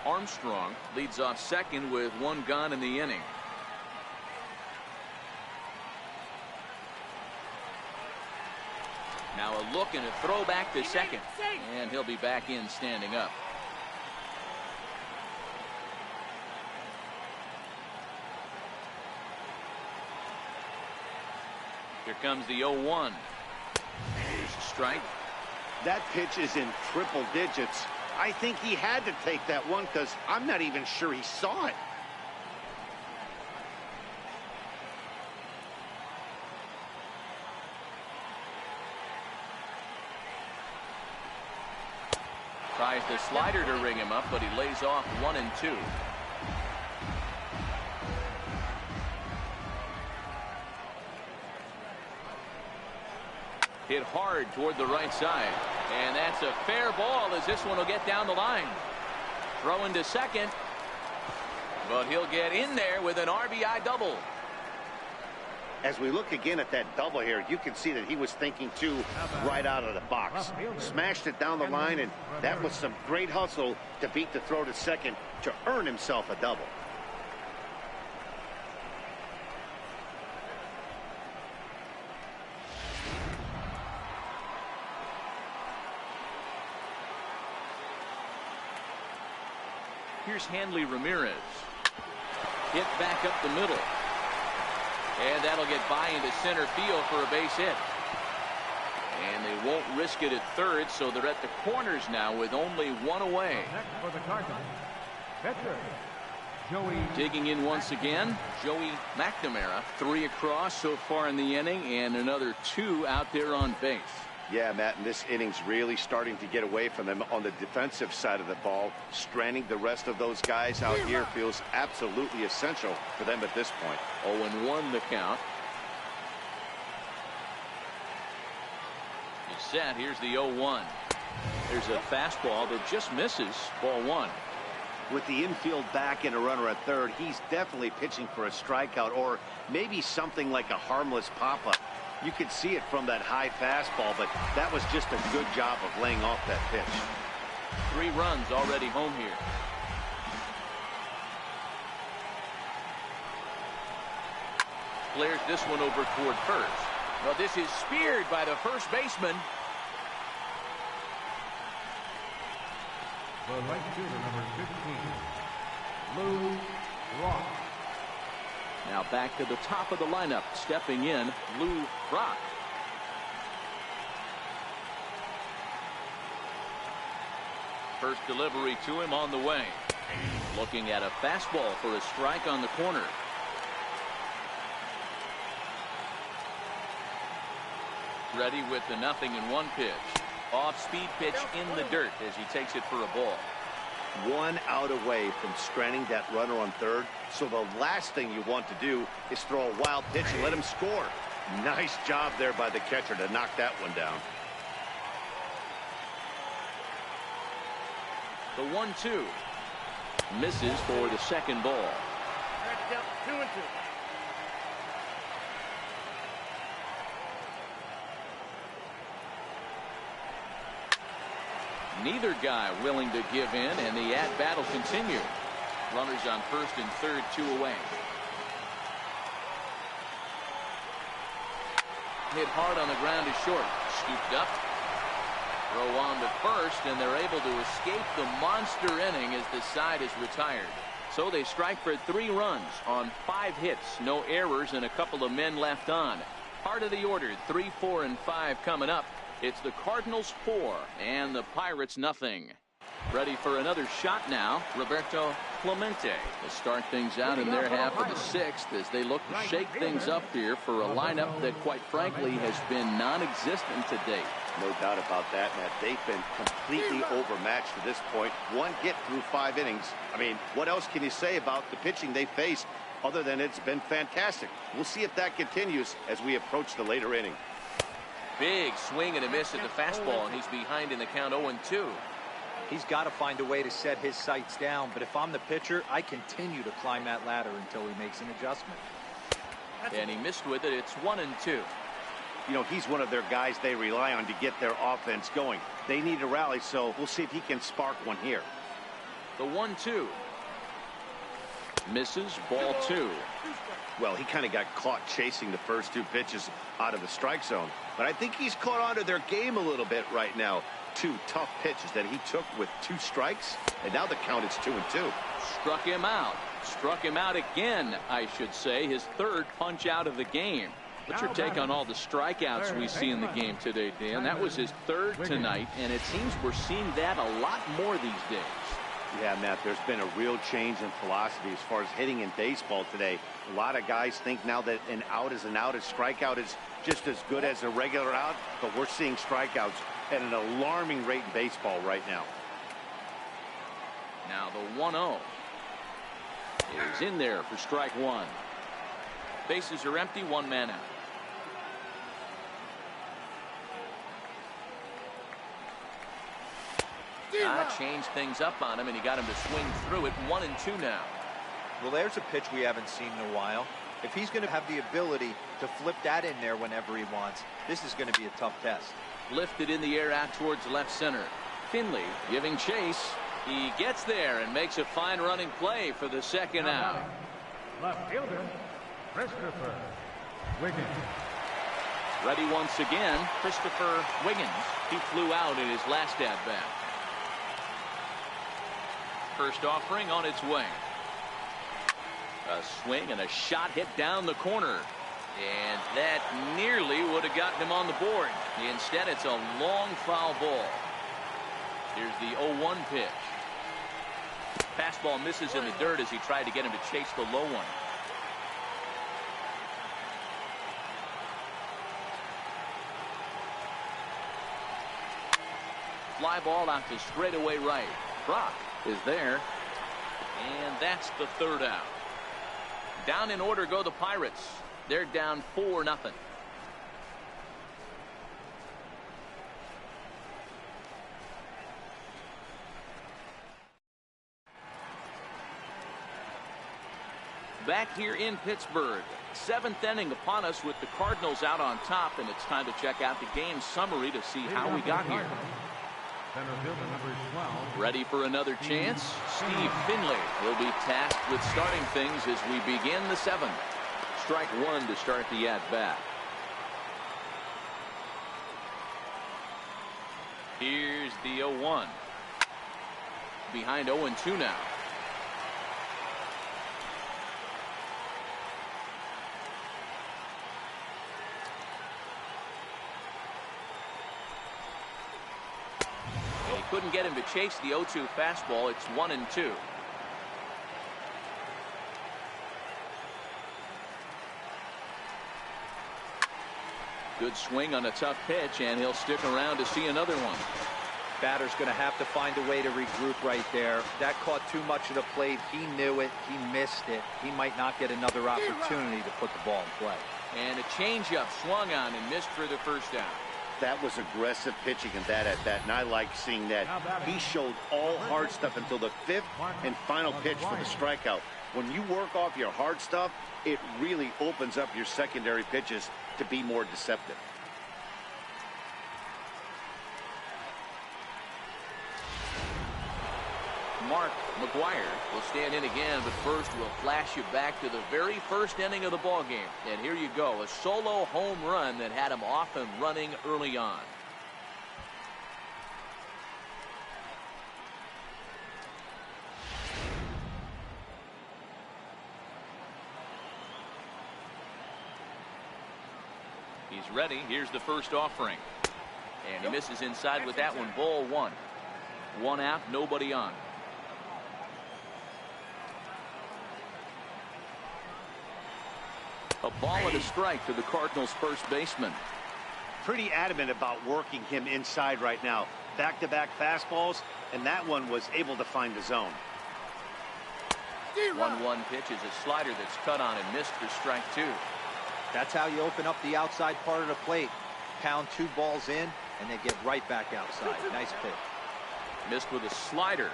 Armstrong leads off second with 1 gone in the inning. Now a look and a throw back to second. And he'll be back in standing up. Here comes the 0-1. Here's a strike. That pitch is in triple digits. I think he had to take that one because I'm not even sure he saw it. Tries the slider to ring him up, but he lays off 1 and 2. Hit hard toward the right side. And that's a fair ball as this one will get down the line. Throwing to second. But he'll get in there with an RBI double. As we look again at that double here, you can see that he was thinking too right out of the box. Smashed it down the line, and that was some great hustle to beat the throw to second to earn himself a double. Here's Hanley Ramirez. Hit back up the middle. And that'll get by into center field for a base hit. And they won't risk it at third, so they're at the corners now with only one away. Next for the Cardinals, pitcher, Joey. Digging in once again, Joey McNamara. 3 across so far in the inning, and another 2 out there on base. Yeah, Matt, and this inning's really starting to get away from them on the defensive side of the ball. Stranding the rest of those guys out here feels absolutely essential for them at this point. 0-1 the count. He's set. Here's the 0-1. There's a fastball that just misses. Ball 1. With the infield back and a runner at third, he's definitely pitching for a strikeout or maybe something like a harmless pop-up. You could see it from that high fastball, but that was just a good job of laying off that pitch. 3 runs already home here. Flares this one over toward first. Well, this is speared by the first baseman. The right fielder, number 15, Lou Rock. Now back to the top of the lineup, stepping in, Lou Brock. First delivery to him on the way. Looking at a fastball for a strike on the corner. Ready with the 0-1 pitch. Off-speed pitch in the dirt as he takes it for a ball. 1 out away from stranding that runner on third. So the last thing you want to do is throw a wild pitch and let him score. Nice job there by the catcher to knock that one down. The 1-2 misses for the second ball. 2-2. Neither guy willing to give in, and the at-bat will continue. Runners on first and third, 2 away. Hit hard on the ground is short. Scooped up. Throw on to first, and they're able to escape the monster inning as the side is retired. So they strike for 3 runs on 5 hits. No errors and a couple of men left on. Part of the order, 3, 4, and 5 coming up. It's the Cardinals 4 and the Pirates 0. Ready for another shot now, Roberto Clemente to start things out in their half of the 6th as they look to shake things up here for a lineup that quite frankly has been non-existent to date. No doubt about that, Matt. They've been completely overmatched to this point. 1 hit through 5 innings. I mean, what else can you say about the pitching they faced other than it's been fantastic? We'll see if that continues as we approach the later inning. Big swing and a miss at the fastball, and he's behind in the count 0-2. He's got to find a way to set his sights down, but if I'm the pitcher, I continue to climb that ladder until he makes an adjustment. And he missed with it. It's 1-2. You know, he's one of their guys they rely on to get their offense going. They need a rally, so we'll see if he can spark one here. The 1-2 misses, ball 2. Well, he kind of got caught chasing the first 2 pitches out of the strike zone. But I think he's caught on to their game a little bit right now. 2 tough pitches that he took with 2 strikes, and now the count is 2-2. Struck him out. Struck him out again, I should say. His 3rd punch out of the game. What's your take on all the strikeouts we see in the game today, Dan? That was his 3rd tonight, and it seems we're seeing that a lot more these days. Yeah, Matt, there's been a real change in philosophy as far as hitting in baseball today. A lot of guys think now that an out is an out, a strikeout is just as good as a regular out, but we're seeing strikeouts at an alarming rate in baseball right now. Now the 1-0 is in there for strike 1. Bases are empty, 1 man out. Changed things up on him, and he got him to swing through it. 1-2 now. Well, there's a pitch we haven't seen in a while. If he's going to have the ability to flip that in there whenever he wants, this is going to be a tough test. Lifted in the air out towards left center. Finley giving chase. He gets there and makes a fine running play for the second out. Left fielder, Christopher Wiggins. Ready once again, Christopher Wiggins. He flew out in his last at-bat. First offering on its way. A swing and a shot hit down the corner. And that nearly would have gotten him on the board. Instead, it's a long foul ball. Here's the 0-1 pitch. Fastball misses in the dirt as he tried to get him to chase the low one. Fly ball out to straightaway right. Brock is there. And that's the third out. Down in order go the Pirates. They're down 4-0. Back here in Pittsburgh. 7th inning upon us with the Cardinals out on top, and it's time to check out the game summary to see how we got here. Center fielder number 12. Ready for another chance? Steve Finley will be tasked with starting things as we begin the 7th. Strike one to start the at-bat. Here's the 0-1. Behind 0-2 now. He couldn't get him to chase the 0-2 fastball. It's 1-2. Good swing on a tough pitch, and he'll stick around to see another one. Batter's going to have to find a way to regroup right there. That caught too much of the plate. He knew it. He missed it. He might not get another opportunity to put the ball in play. And a changeup swung on and missed for the first down. That was aggressive pitching in that at bat, and I like seeing that. He showed all hard stuff until the 5th and final pitch for the strikeout. When you work off your hard stuff, it really opens up your secondary pitches to be more deceptive. Mark McGuire will stand in again, but first we'll flash you back to the very first inning of the ball game. And here you go, a solo home run that had him off and running early on. He's ready. Here's the first offering. And he misses inside with that one. Ball one. One out, nobody on. A ball and a strike to the Cardinals' first baseman. Pretty adamant about working him inside right now. Back-to-back fastballs, and that one was able to find the zone. 1-1 pitch is a slider that's cut on and missed for strike two. That's how you open up the outside part of the plate. Pound 2 balls in, and they get right back outside. Nice pitch. Missed with a slider.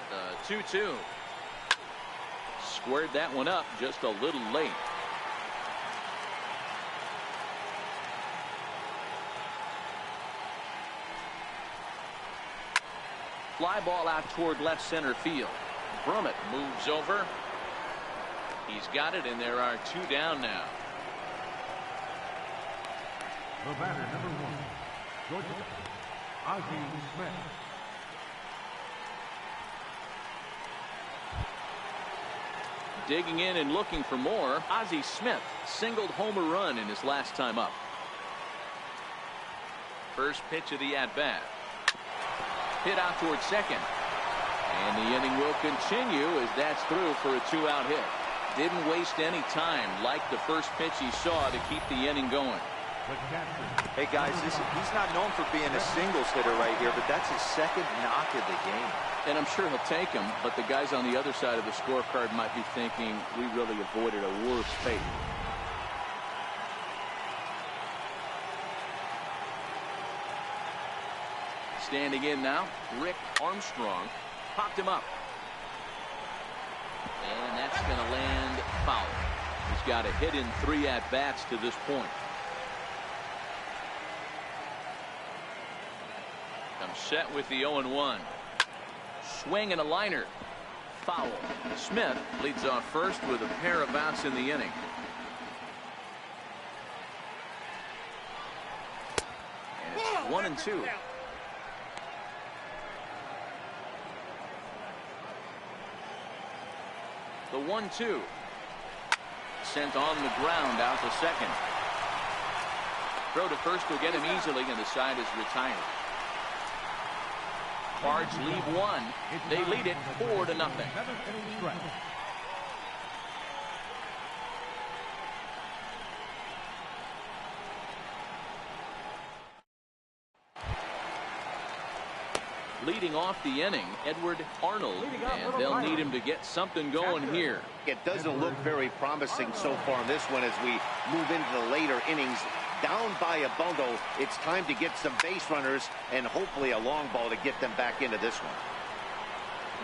The 2-2. Squared that one up just a little late. Fly ball out toward left center field. Brummett moves over. He's got it, and there are 2 down now. The batter number 1, Georgia, Ozzie Smith. Digging in and looking for more. Ozzie Smith singled home a run in his last time up. First pitch of the at-bat. Hit out towards second. And the inning will continue as that's through for a 2-out hit. Didn't waste any time like the first pitch he saw to keep the inning going. Hey guys, he's not known for being a singles hitter right here, but that's his second knock of the game. And I'm sure he'll take him, but the guys on the other side of the scorecard might be thinking we really avoided a worse fate. Standing in now, Rick Armstrong popped him up. And that's going to land foul. He's got a hit in 3 at-bats to this point. Comes set with the 0-1. Swing and a liner. Foul. Smith leads off first with a pair of outs in the inning. And it's 1-2. The 1-2. Sent on the ground out to second. Throw to first will get him easily, and the side is retired. Cards leave 1. They lead it 4-0. 7th inning stretch. Leading off the inning, Edward Arnold, and they'll need him to get something going here. It doesn't look very promising so far in this one as we move into the later innings. Down by a bundle, it's time to get some base runners and hopefully a long ball to get them back into this one.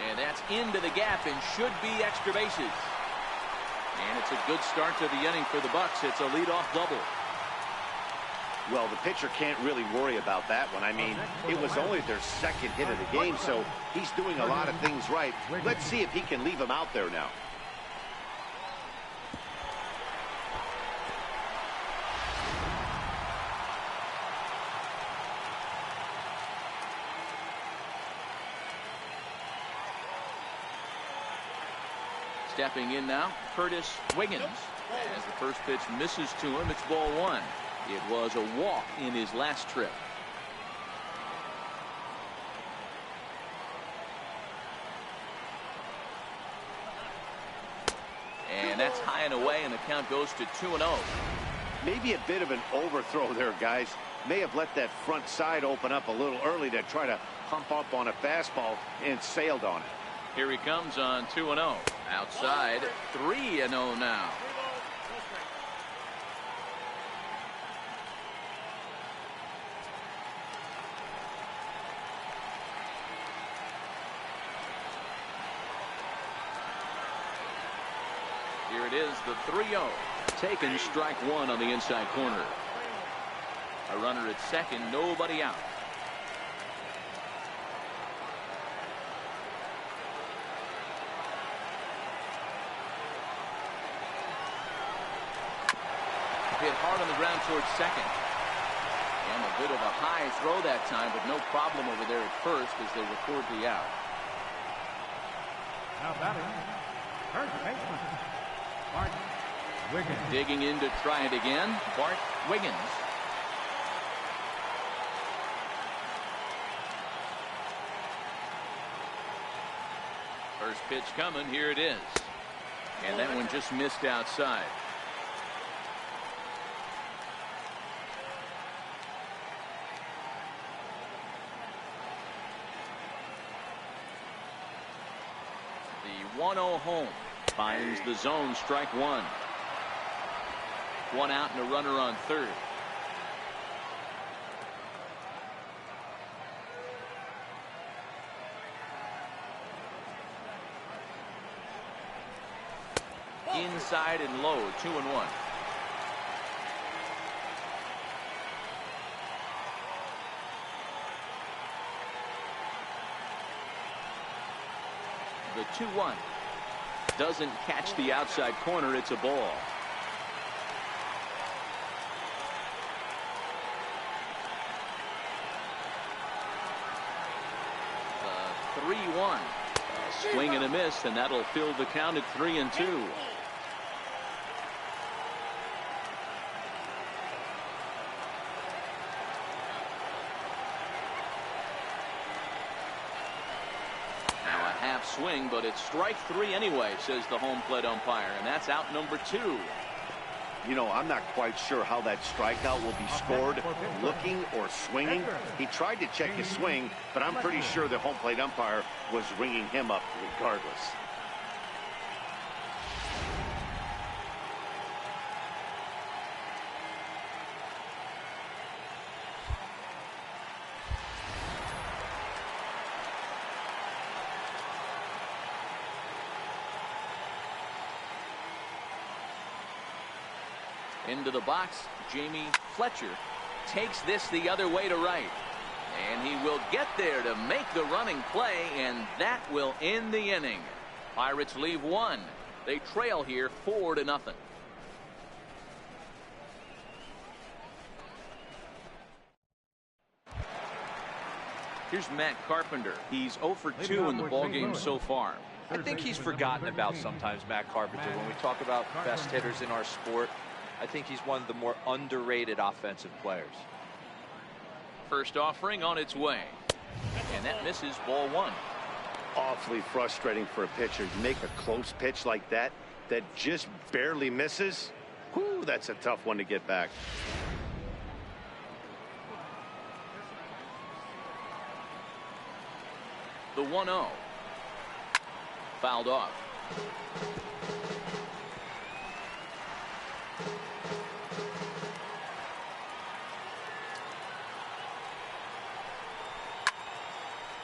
And that's into the gap and should be extra bases. And it's a good start to the inning for the Bucks. It's a leadoff double. Well, the pitcher can't really worry about that one. I mean, it was only their second hit of the game, so he's doing a lot of things right. Let's see if he can leave him out there now. Stepping in now, Curtis Wiggins. As the first pitch misses to him, it's ball 1. It was a walk in his last trip. And that's high and away, and the count goes to 2-0. Maybe a bit of an overthrow there, guys. May have let that front side open up a little early to try to pump up on a fastball and sailed on it. Here he comes on 2-0. Outside, 3-0 now. Here it is, the 3-0. Taken, strike 1 on the inside corner. A runner at second, nobody out. Hit hard on the ground towards second. And a bit of a high throw that time, but no problem over there at first as they record the out. Now batting, first baseman, Bart Wiggins. Digging in to try it again, Bart Wiggins. First pitch coming, here it is. And that one just missed outside. The 1-0 home finds the zone, strike 1. 1 out and a runner on third. Inside and low, 2-1. The 2-1 doesn't catch the outside corner. It's a ball. The 3-1. A swing and a miss, and that'll fill the count at 3-2. Swing, but it's strike 3 anyway, says the home plate umpire, and that's out number 2. You know, I'm not quite sure how that strikeout will be scored, looking or swinging. He tried to check his swing, but I'm pretty sure the home plate umpire was ringing him up regardless. Into the box, Jamie Fletcher takes this the other way to right. And he will get there to make the running play, and that will end the inning. Pirates leave one. They trail here 4-0. Here's Matt Carpenter. He's 0 for 2 in the ballgame so far. I think he's forgotten about sometimes, Matt Carpenter. When we talk about best hitters in our sport, I think he's one of the more underrated offensive players. First offering on its way. And that misses, ball 1. Awfully frustrating for a pitcher. You make a close pitch like that just barely misses. Whew, that's a tough one to get back. The 1-0. Fouled off.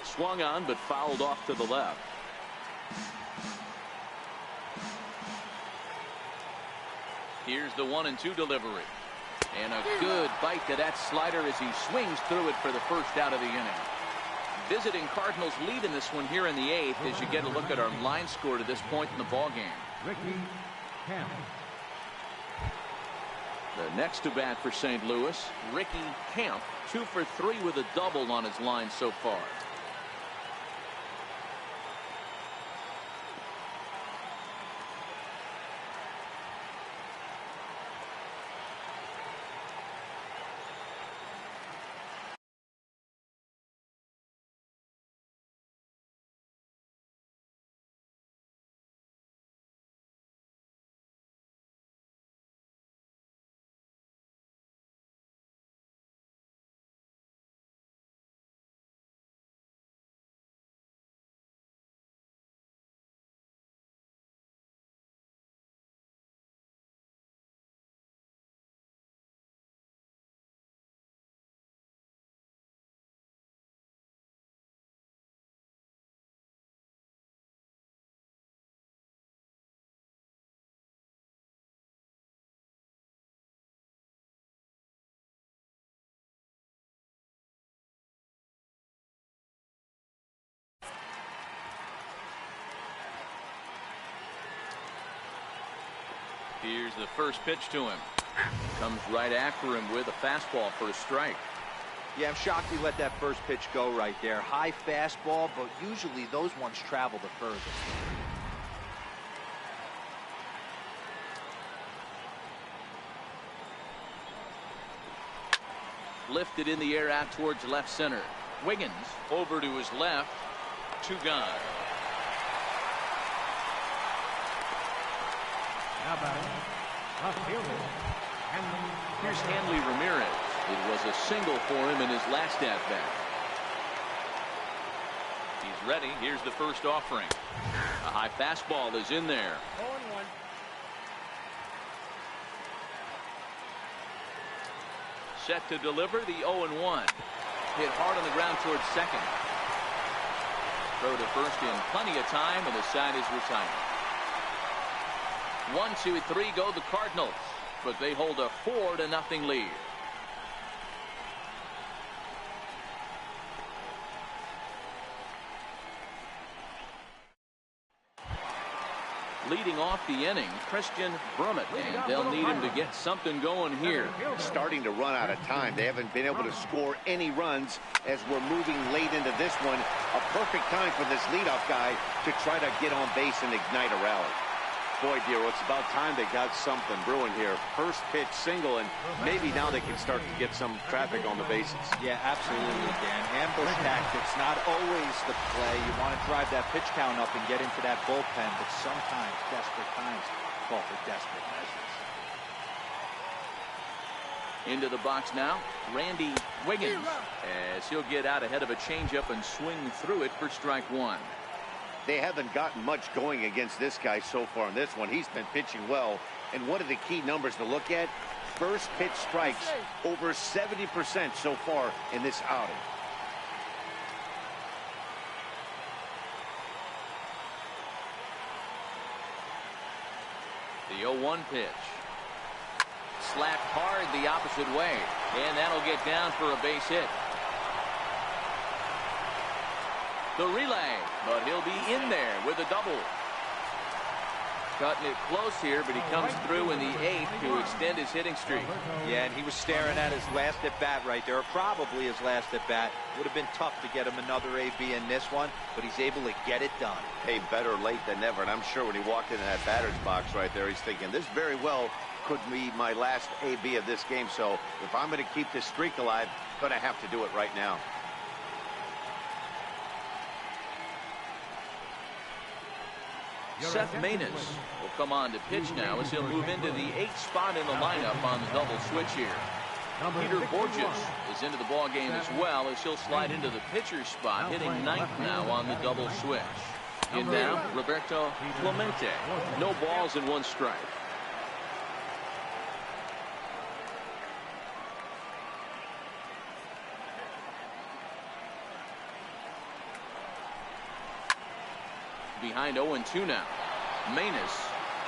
Swung on, but fouled off to the left. Here's the 1-2 delivery. And a good bite to that slider as he swings through it for the first out of the inning. Visiting Cardinals lead in this one here in the 8th as you get a look at our line score to this point in the ballgame. Ricky Camp. The next to bat for St. Louis, Ricky Camp, 2 for 3 with a double on his line so far. Here's the first pitch to him. Comes right after him with a fastball for a strike. Yeah, I'm shocked he let that first pitch go right there. High fastball, but usually those ones travel the furthest. Lifted in the air out towards left center. Wiggins over to his left. 2 gone. Now batting, left fielder, Hanley. Here's Hanley Ramirez. It was a single for him in his last at bat. He's ready. Here's the first offering. A high fastball is in there. 0-1. Set to deliver the 0-1. Hit hard on the ground towards second. Throw to first in plenty of time, and the side is retired. 1, 2, 3 go the Cardinals, but they hold a 4-0 lead. Leading off the inning, Christian Brummett, and they'll need him to get something going here. Starting to run out of time. They haven't been able to score any runs as we're moving late into this one. A perfect time for this leadoff guy to try to get on base and ignite a rally. Boy, dear, it's about time they got something brewing here. First pitch single, and maybe now they can start to get some traffic on the bases. Yeah, absolutely, Dan. Ambush tactics, not always the play. You want to drive that pitch count up and get into that bullpen, but sometimes desperate times call for desperate measures. Into the box now, Randy Wiggins, as he'll get out ahead of a changeup and swing through it for strike 1. They haven't gotten much going against this guy so far in this one. He's been pitching well. And one of the key numbers to look at, first pitch strikes over 70% so far in this outing. The 0-1 pitch. slapped hard the opposite way, and that'll get down for a base hit. The relay, but he'll be in there with a double. Cutting it close here, but he comes through in the 8th to extend his hitting streak. Yeah, and he was staring at his last at bat right there, or probably his last at bat. Would have been tough to get him another AB in this one, but he's able to get it done. Hey, better late than never. And I'm sure when he walked into that batter's box right there, he's thinking, this very well could be my last AB of this game. So if I'm going to keep this streak alive, I'm going to have to do it right now. Seth Maness will come on to pitch now as he'll move into the 8th spot in the lineup on the double switch here. Peter Borges is into the ball game as well as he'll slide into the pitcher's spot, hitting 9th now on the double switch. In now, Roberto Clemente. No balls and 1 strike. Behind 0-2 now. Maness,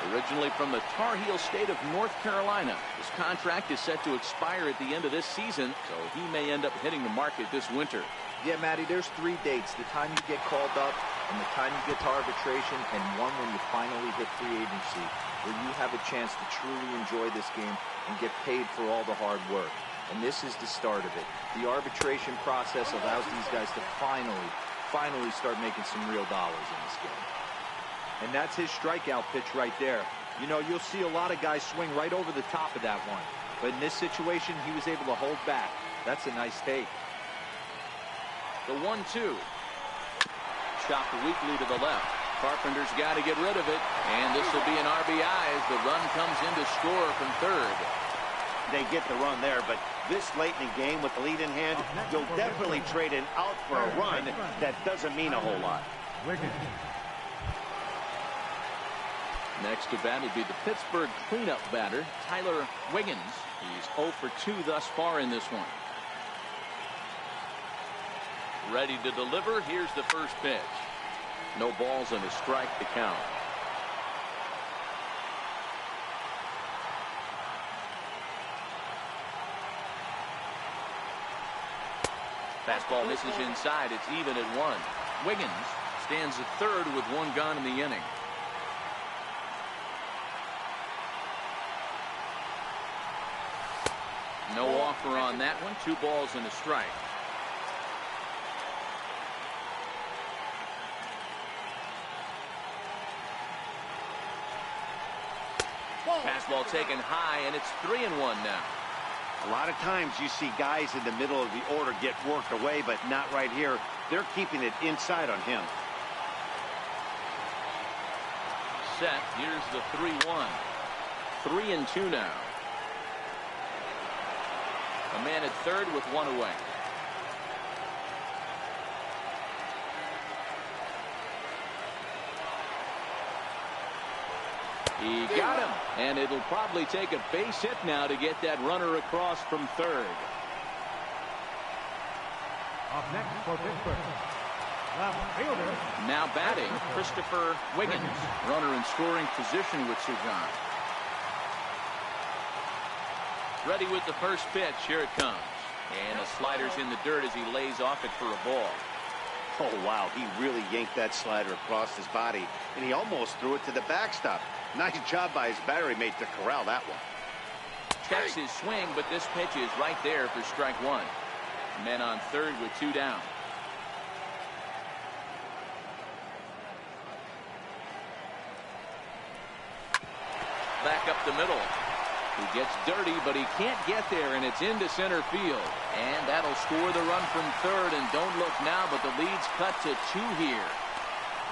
originally from the Tar Heel state of North Carolina. His contract is set to expire at the end of this season, so he may end up hitting the market this winter. Yeah, Matty, there's 3 dates. The time you get called up, and the time you get to arbitration, and one when you finally hit free agency, where you have a chance to truly enjoy this game and get paid for all the hard work. And this is the start of it. The arbitration process allows these guys to finally start making some real dollars in this game. And that's his strikeout pitch right there. You know, you'll see a lot of guys swing right over the top of that one. But in this situation, he was able to hold back. That's a nice take. The 1-2. Chopped weakly to the left. Carpenter's got to get rid of it. And this will be an RBI as the run comes in to score from third. They get the run there, but this late in the game with the lead in hand, you'll definitely trade an out for a run. That doesn't mean a whole lot. Next to bat will be the Pittsburgh cleanup batter, Tyler Wiggins. He's 0 for 2 thus far in this one. Ready to deliver. Here's the first pitch. No balls and a strike to count. Fastball misses inside. It's even at 1. Wiggins stands at third with 1 gone in the inning. No offer on that one. 2 balls and a strike. Fastball taken high, and it's 3-1 now. A lot of times you see guys in the middle of the order get worked away, but not right here. They're keeping it inside on him. Set. Here's the 3-1. 3-2 now. A man at third with 1 away. He got him, and it'll probably take a base hit now to get that runner across from third. Up next for Pittsburgh, left fielder. Now batting, Christopher Wiggins. Runner in scoring position with Sujan. Ready with the first pitch. Here it comes. And a slider's in the dirt as he lays off it for a ball. Oh, wow. He really yanked that slider across his body, and he almost threw it to the backstop. Nice job by his battery mate to corral that one. Checks his swing, but this pitch is right there for strike 1. Men on third with 2 down. Back up the middle. He gets dirty, but he can't get there, and it's into center field. And that'll score the run from third, and don't look now, but the lead's cut to 2 here.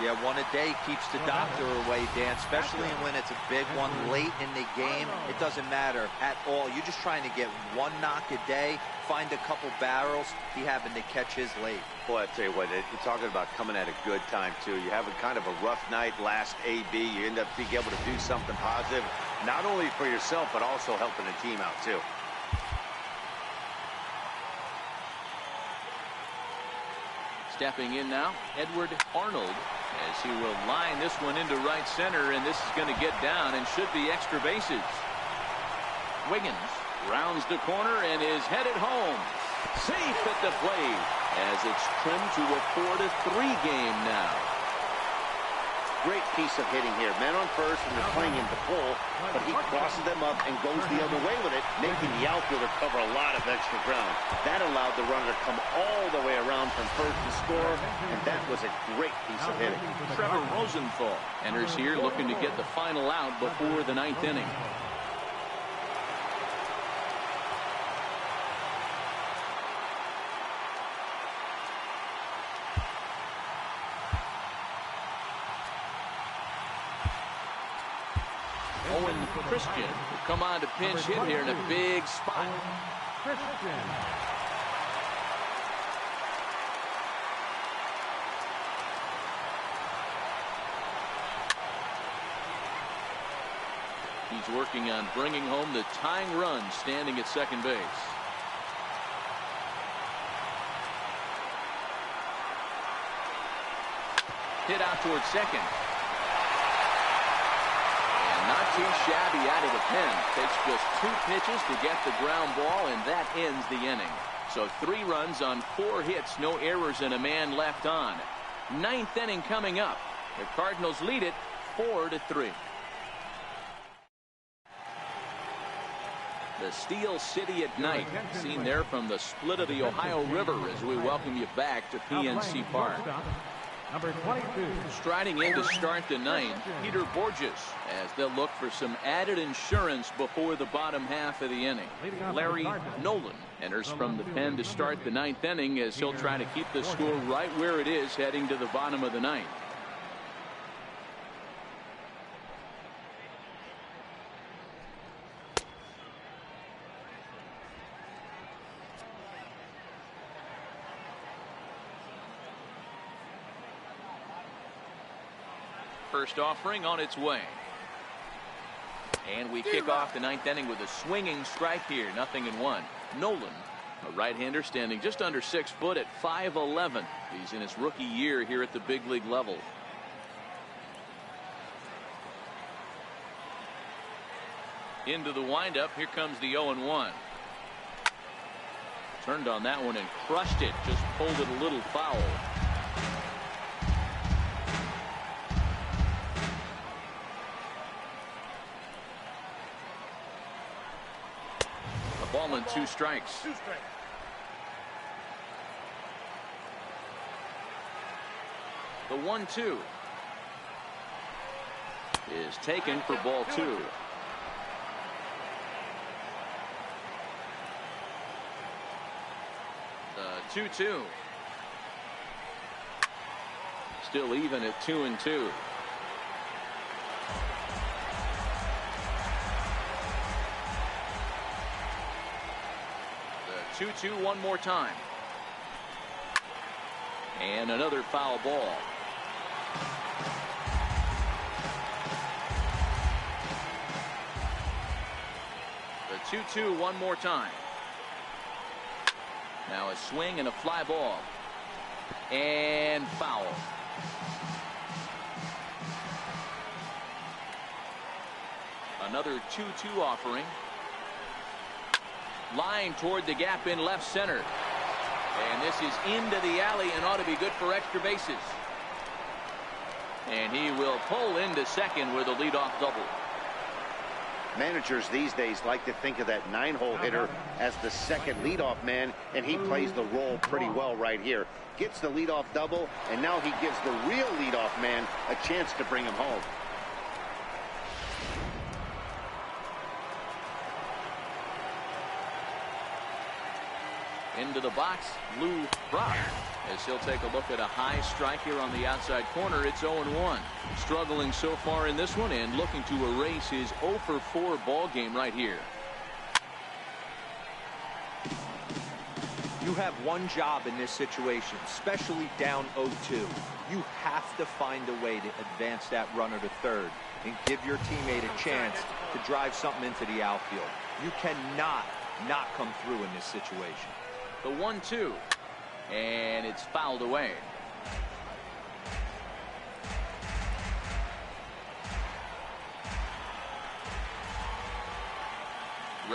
Yeah, 1 a day keeps the doctor away, Dan, especially when it's a big one late in the game. It doesn't matter at all. You're just trying to get 1 knock a day, find a couple barrels. He happened to catch his late. Boy, I tell you what, you're talking about coming at a good time, too. You have a kind of a rough night last AB. You end up being able to do something positive, not only for yourself, but also helping the team out, too. Stepping in now, Edward Arnold, as he will line this one into right center, and this is going to get down and should be extra bases. Wiggins rounds the corner and is headed home. Safe at the plate as it's trimmed to a 4-3 game now. Great piece of hitting here. Man on first, and they're playing him to pull, but he crosses them up and goes the other way with it, making the outfielder cover a lot of extra ground. That allowed the runner to come all the way around from first to score, and that was a great piece of hitting. Trevor Rosenthal enters here looking to get the final out before the 9th inning. Owen Christian will come on to pinch hit here in a big spot. He's working on bringing home the tying run standing at second base. Hit out towards second. Not too shabby out of the pen. Takes just 2 pitches to get the ground ball, and that ends the inning. So 3 runs on 4 hits, no errors, and a man left on. 9th inning coming up. The Cardinals lead it 4-3. The Steel City at night, seen there from the split of the Ohio River as we welcome you back to PNC Park. Number 22. Striding in to start the 9th, Peter Borges, as they'll look for some added insurance before the bottom half of the inning. Larry Nolan enters from the pen to start the 9th inning as he'll try to keep the score right where it is heading to the bottom of the 9th. First offering on its way. And we kick off the 9th inning with a swinging strike here. 0-1. Nolan, a right-hander standing just under 6 foot at 5'11". He's in his rookie year here at the big league level. Into the windup. Here comes the 0-1. Turned on that one and crushed it. Just pulled it a little foul. Ball and 2 strikes. The 1-2 is taken for ball 2. The 2-2 still even at 2-2. The 2-2 one more time. And another foul ball. The 2-2 one more time. Now a swing and a fly ball. And foul. Another 2-2 offering. Line toward the gap in left center. And this is into the alley and ought to be good for extra bases. And he will pull into second with a leadoff double. Managers these days like to think of that 9-hole hitter as the second leadoff man, and he plays the role pretty well right here. Gets the leadoff double, and now he gives the real leadoff man a chance to bring him home. Into the box, Lou Brock, as he'll take a look at a high strike here on the outside corner. It's 0-1. Struggling so far in this one and looking to erase his 0-for-4 ball game right here. You have one job in this situation, especially down 0-2. You have to find a way to advance that runner to third and give your teammate a chance to drive something into the outfield. You cannot not come through in this situation. The 1-2, and it's fouled away.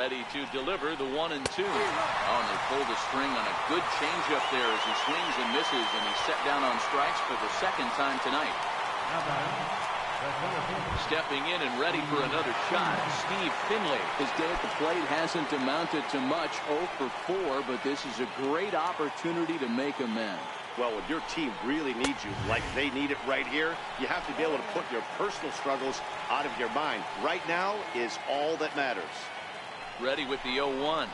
Ready to deliver the 1-2. Oh, and they pull the string on a good changeup there as he swings and misses, and he's set down on strikes for the second time tonight. Stepping in and ready for another shot, Steve Finley. His day at the plate hasn't amounted to much, 0 for 4, but this is a great opportunity to make amends. Well, when your team really needs you, like they need it right here, you have to be able to put your personal struggles out of your mind. Right now is all that matters. Ready with the 0-1.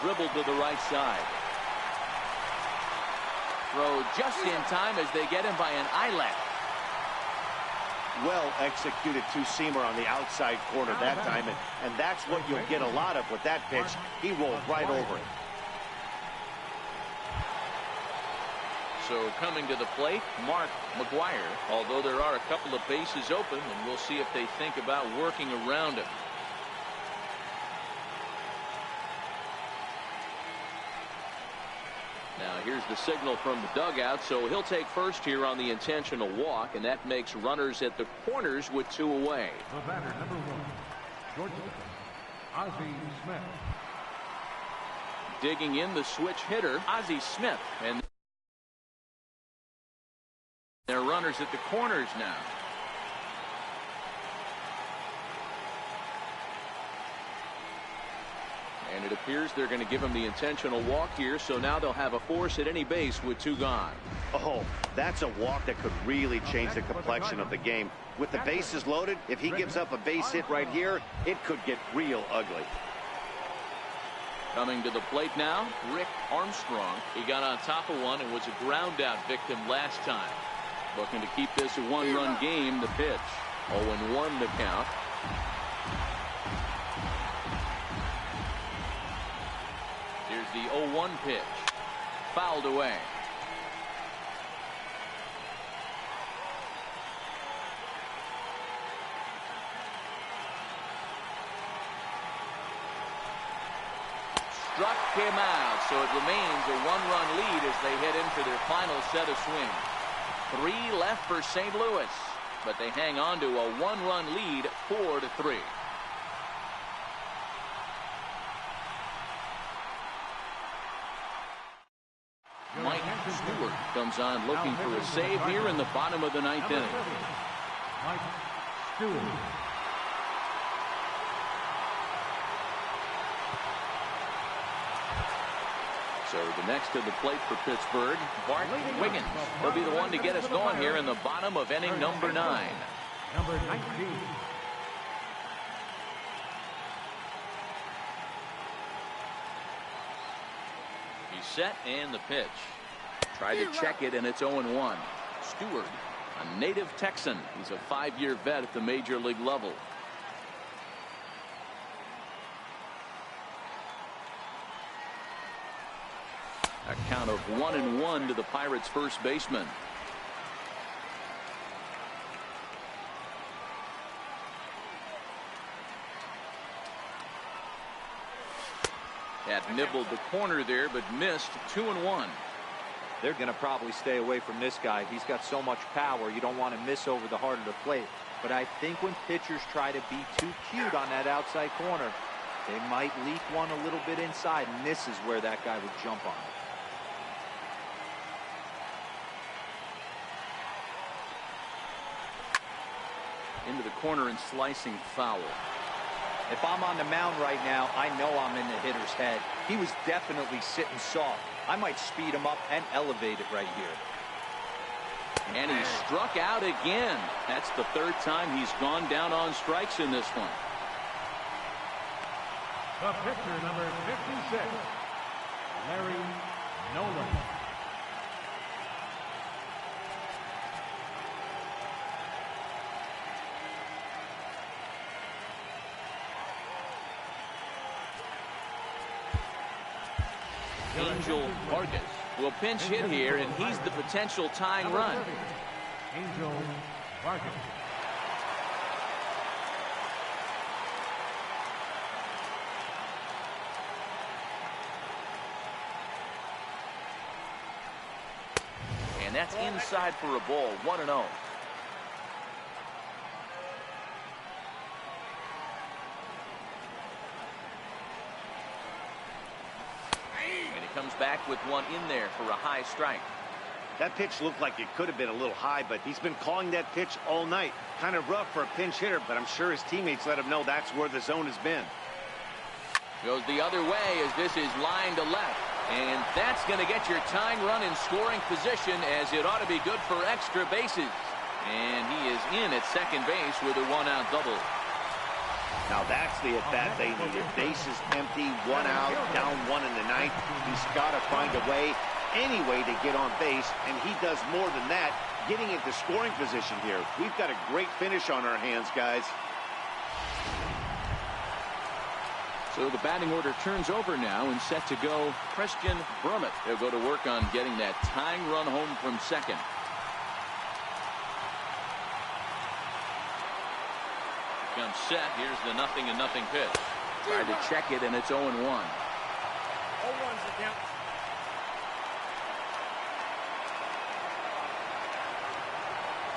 Dribbled to the right side. Throw just in time as they get him by an eyelash. Well executed two-seamer on the outside corner that time, and that's what you'll get a lot of with that pitch. He rolled right over it. So coming to the plate, Mark McGuire, although there are a couple of bases open, and we'll see if they think about working around him. Now here's the signal from the dugout, so he'll take first here on the intentional walk, and that makes runners at the corners with 2 away. The batter, number 1, Georgia, Ozzie Smith. Digging in the switch hitter, Ozzie Smith, and they're runners at the corners now. And it appears they're going to give him the intentional walk here, so now they'll have a force at any base with 2 gone. Oh, that's a walk that could really change the complexion of the game. With the bases loaded, if he gives up a base hit right here, it could get real ugly. Coming to the plate now, Rick Armstrong. He got on top of one and was a ground out victim last time. Looking to keep this a 1-run game. The pitch, 0-1 to count. Here's the 0-1 pitch. Fouled away. Struck him out, so it remains a 1-run lead as they head in for their final set of swings. 3 left for St. Louis, but they hang on to a 1-run lead, 4-3. Mike Stewart comes on looking for a save here in the bottom of the 9th inning. Mike Stewart. So the next to the plate for Pittsburgh, Bart Wiggins. He'll be the one to get us going here in the bottom of inning number 9. Number 19. He's set and the pitch. Tried to check it and it's 0-1. Stewart, a native Texan. He's a 5-year vet at the major league level. A count of 1-1 to the Pirates' first baseman. That nibbled the corner there, but missed. 2-1. They're going to probably stay away from this guy. He's got so much power. You don't want to miss over the heart of the plate. But I think when pitchers try to be too cute on that outside corner, they might leak one a little bit inside, and this is where that guy would jump on it. Into the corner and slicing foul. If I'm on the mound right now, I know I'm in the hitter's head. He was definitely sitting soft. I might speed him up and elevate it right here. And he struck out again. That's the 3rd time he's gone down on strikes in this one. The pitcher, number 56, Larry Nolan. Angel Vargas will pinch hit here, and he's the potential tying run. Angel Vargas. And that's inside for a ball. 1-0. comes back with one in there for a high strike. That pitch looked like it could have been a little high, but he's been calling that pitch all night. Kind of rough for a pinch hitter, but I'm sure his teammates let him know that's where the zone has been. Goes the other way as this is line to left. And that's going to get your tying run in scoring position, as it ought to be good for extra bases. And he is in at second base with a one-out double. Now that's the at-bat they needed. Bases empty, one out, down one in the ninth. He's got to find a way, any way to get on base, and he does more than that, getting into scoring position here. We've got a great finish on our hands, guys. So the batting order turns over now and set to go Christian Brummett. He'll go to work on getting that tying run home from second. Comes set. Here's the 0-0 pitch. Tried to check it, and it's 0-1. 0-1's the count.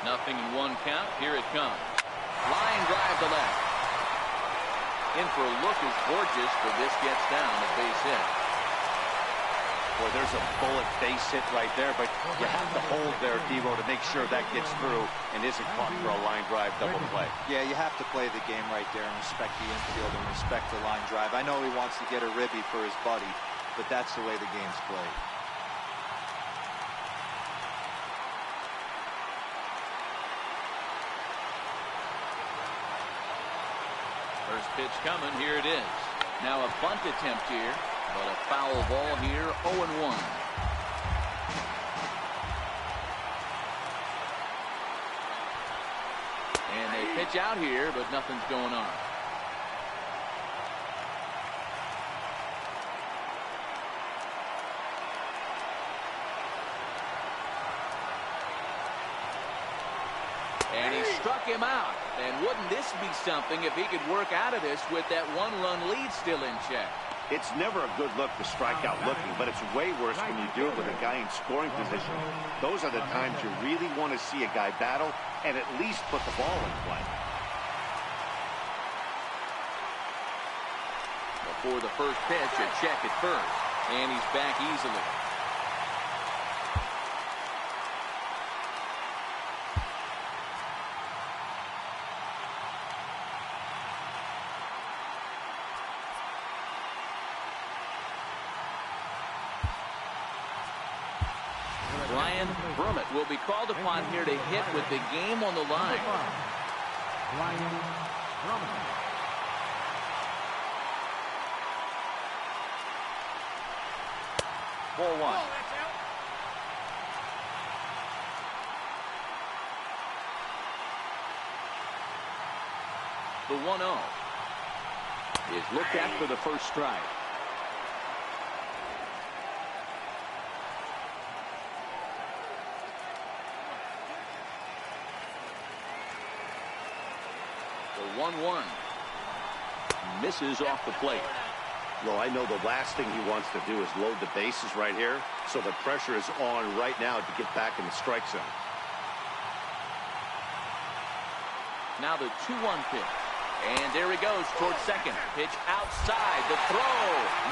Nothing in one count. Here it comes. Line drive to left. In for a look is gorgeous, but this gets down a base hit. Boy, there's a bullet base hit right there, but you have to hold there, Devo, to make sure that gets through and isn't caught for a line drive double play. Yeah, you have to play the game right there and respect the infield and respect the line drive. I know he wants to get a ribby for his buddy, but that's the way the game's played. First pitch coming. Here it is. Now a bunt attempt here, but a foul ball here. 0-1. And they pitch out here, but nothing's going on. And he struck him out. And wouldn't this be something if he could work out of this with that one-run lead still in check? It's never a good look to strike out looking, but it's way worse when you do it with a guy in scoring position. Those are the times you really want to see a guy battle and at least put the ball in play. Before the first pitch, a check at first. And he's back easily. Brummett will be called upon here to hit with the game on the line. Ryan Brummett. Ball one. The 1-0 is looked at for the first strike. The 1-1 misses off the plate. Well, I know the last thing he wants to do is load the bases right here, so the pressure is on right now to get back in the strike zone. Now the 2-1 pitch. And there he goes towards second. Pitch outside. The throw.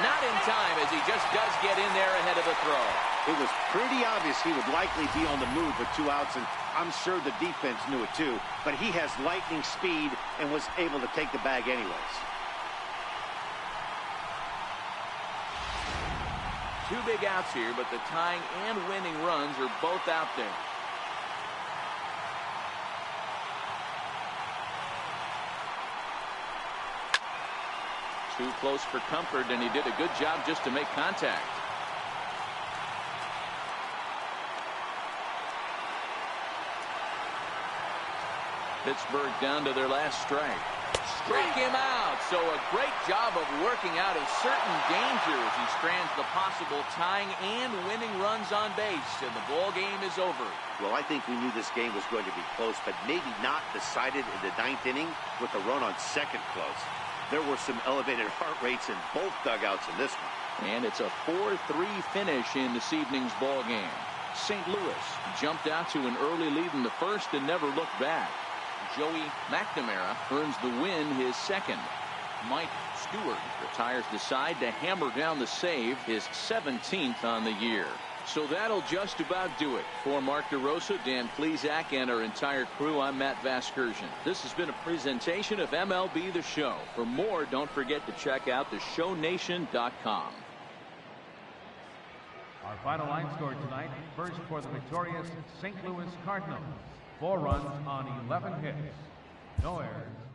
Not in time, as he just does get in there ahead of the throw. It was pretty obvious he would likely be on the move with 2 outs, and I'm sure the defense knew it too. But he has lightning speed and was able to take the bag anyways. 2 big outs here, but the tying and winning runs are both out there. Too close for comfort, and he did a good job just to make contact. Pittsburgh down to their last strike. Strike him out. So a great job of working out of certain danger as he strands the possible tying and winning runs on base, and the ball game is over. Well, I think we knew this game was going to be close, but maybe not decided in the 9th inning with a run on second close. There were some elevated heart rates in both dugouts in this one. And it's a 4-3 finish in this evening's ball game. St. Louis jumped out to an early lead in the first and never looked back. Joey McNamara earns the win, his second. Mike Stewart retires the side to hammer down the save, his 17th on the year. So that'll just about do it. For Mark DeRosa, Dan Plesac, and our entire crew, I'm Matt Vasgersian. This has been a presentation of MLB The Show. For more, don't forget to check out theshownation.com. Our final line score tonight, first for the victorious St. Louis Cardinals. 4 runs on 11 hits. No errors.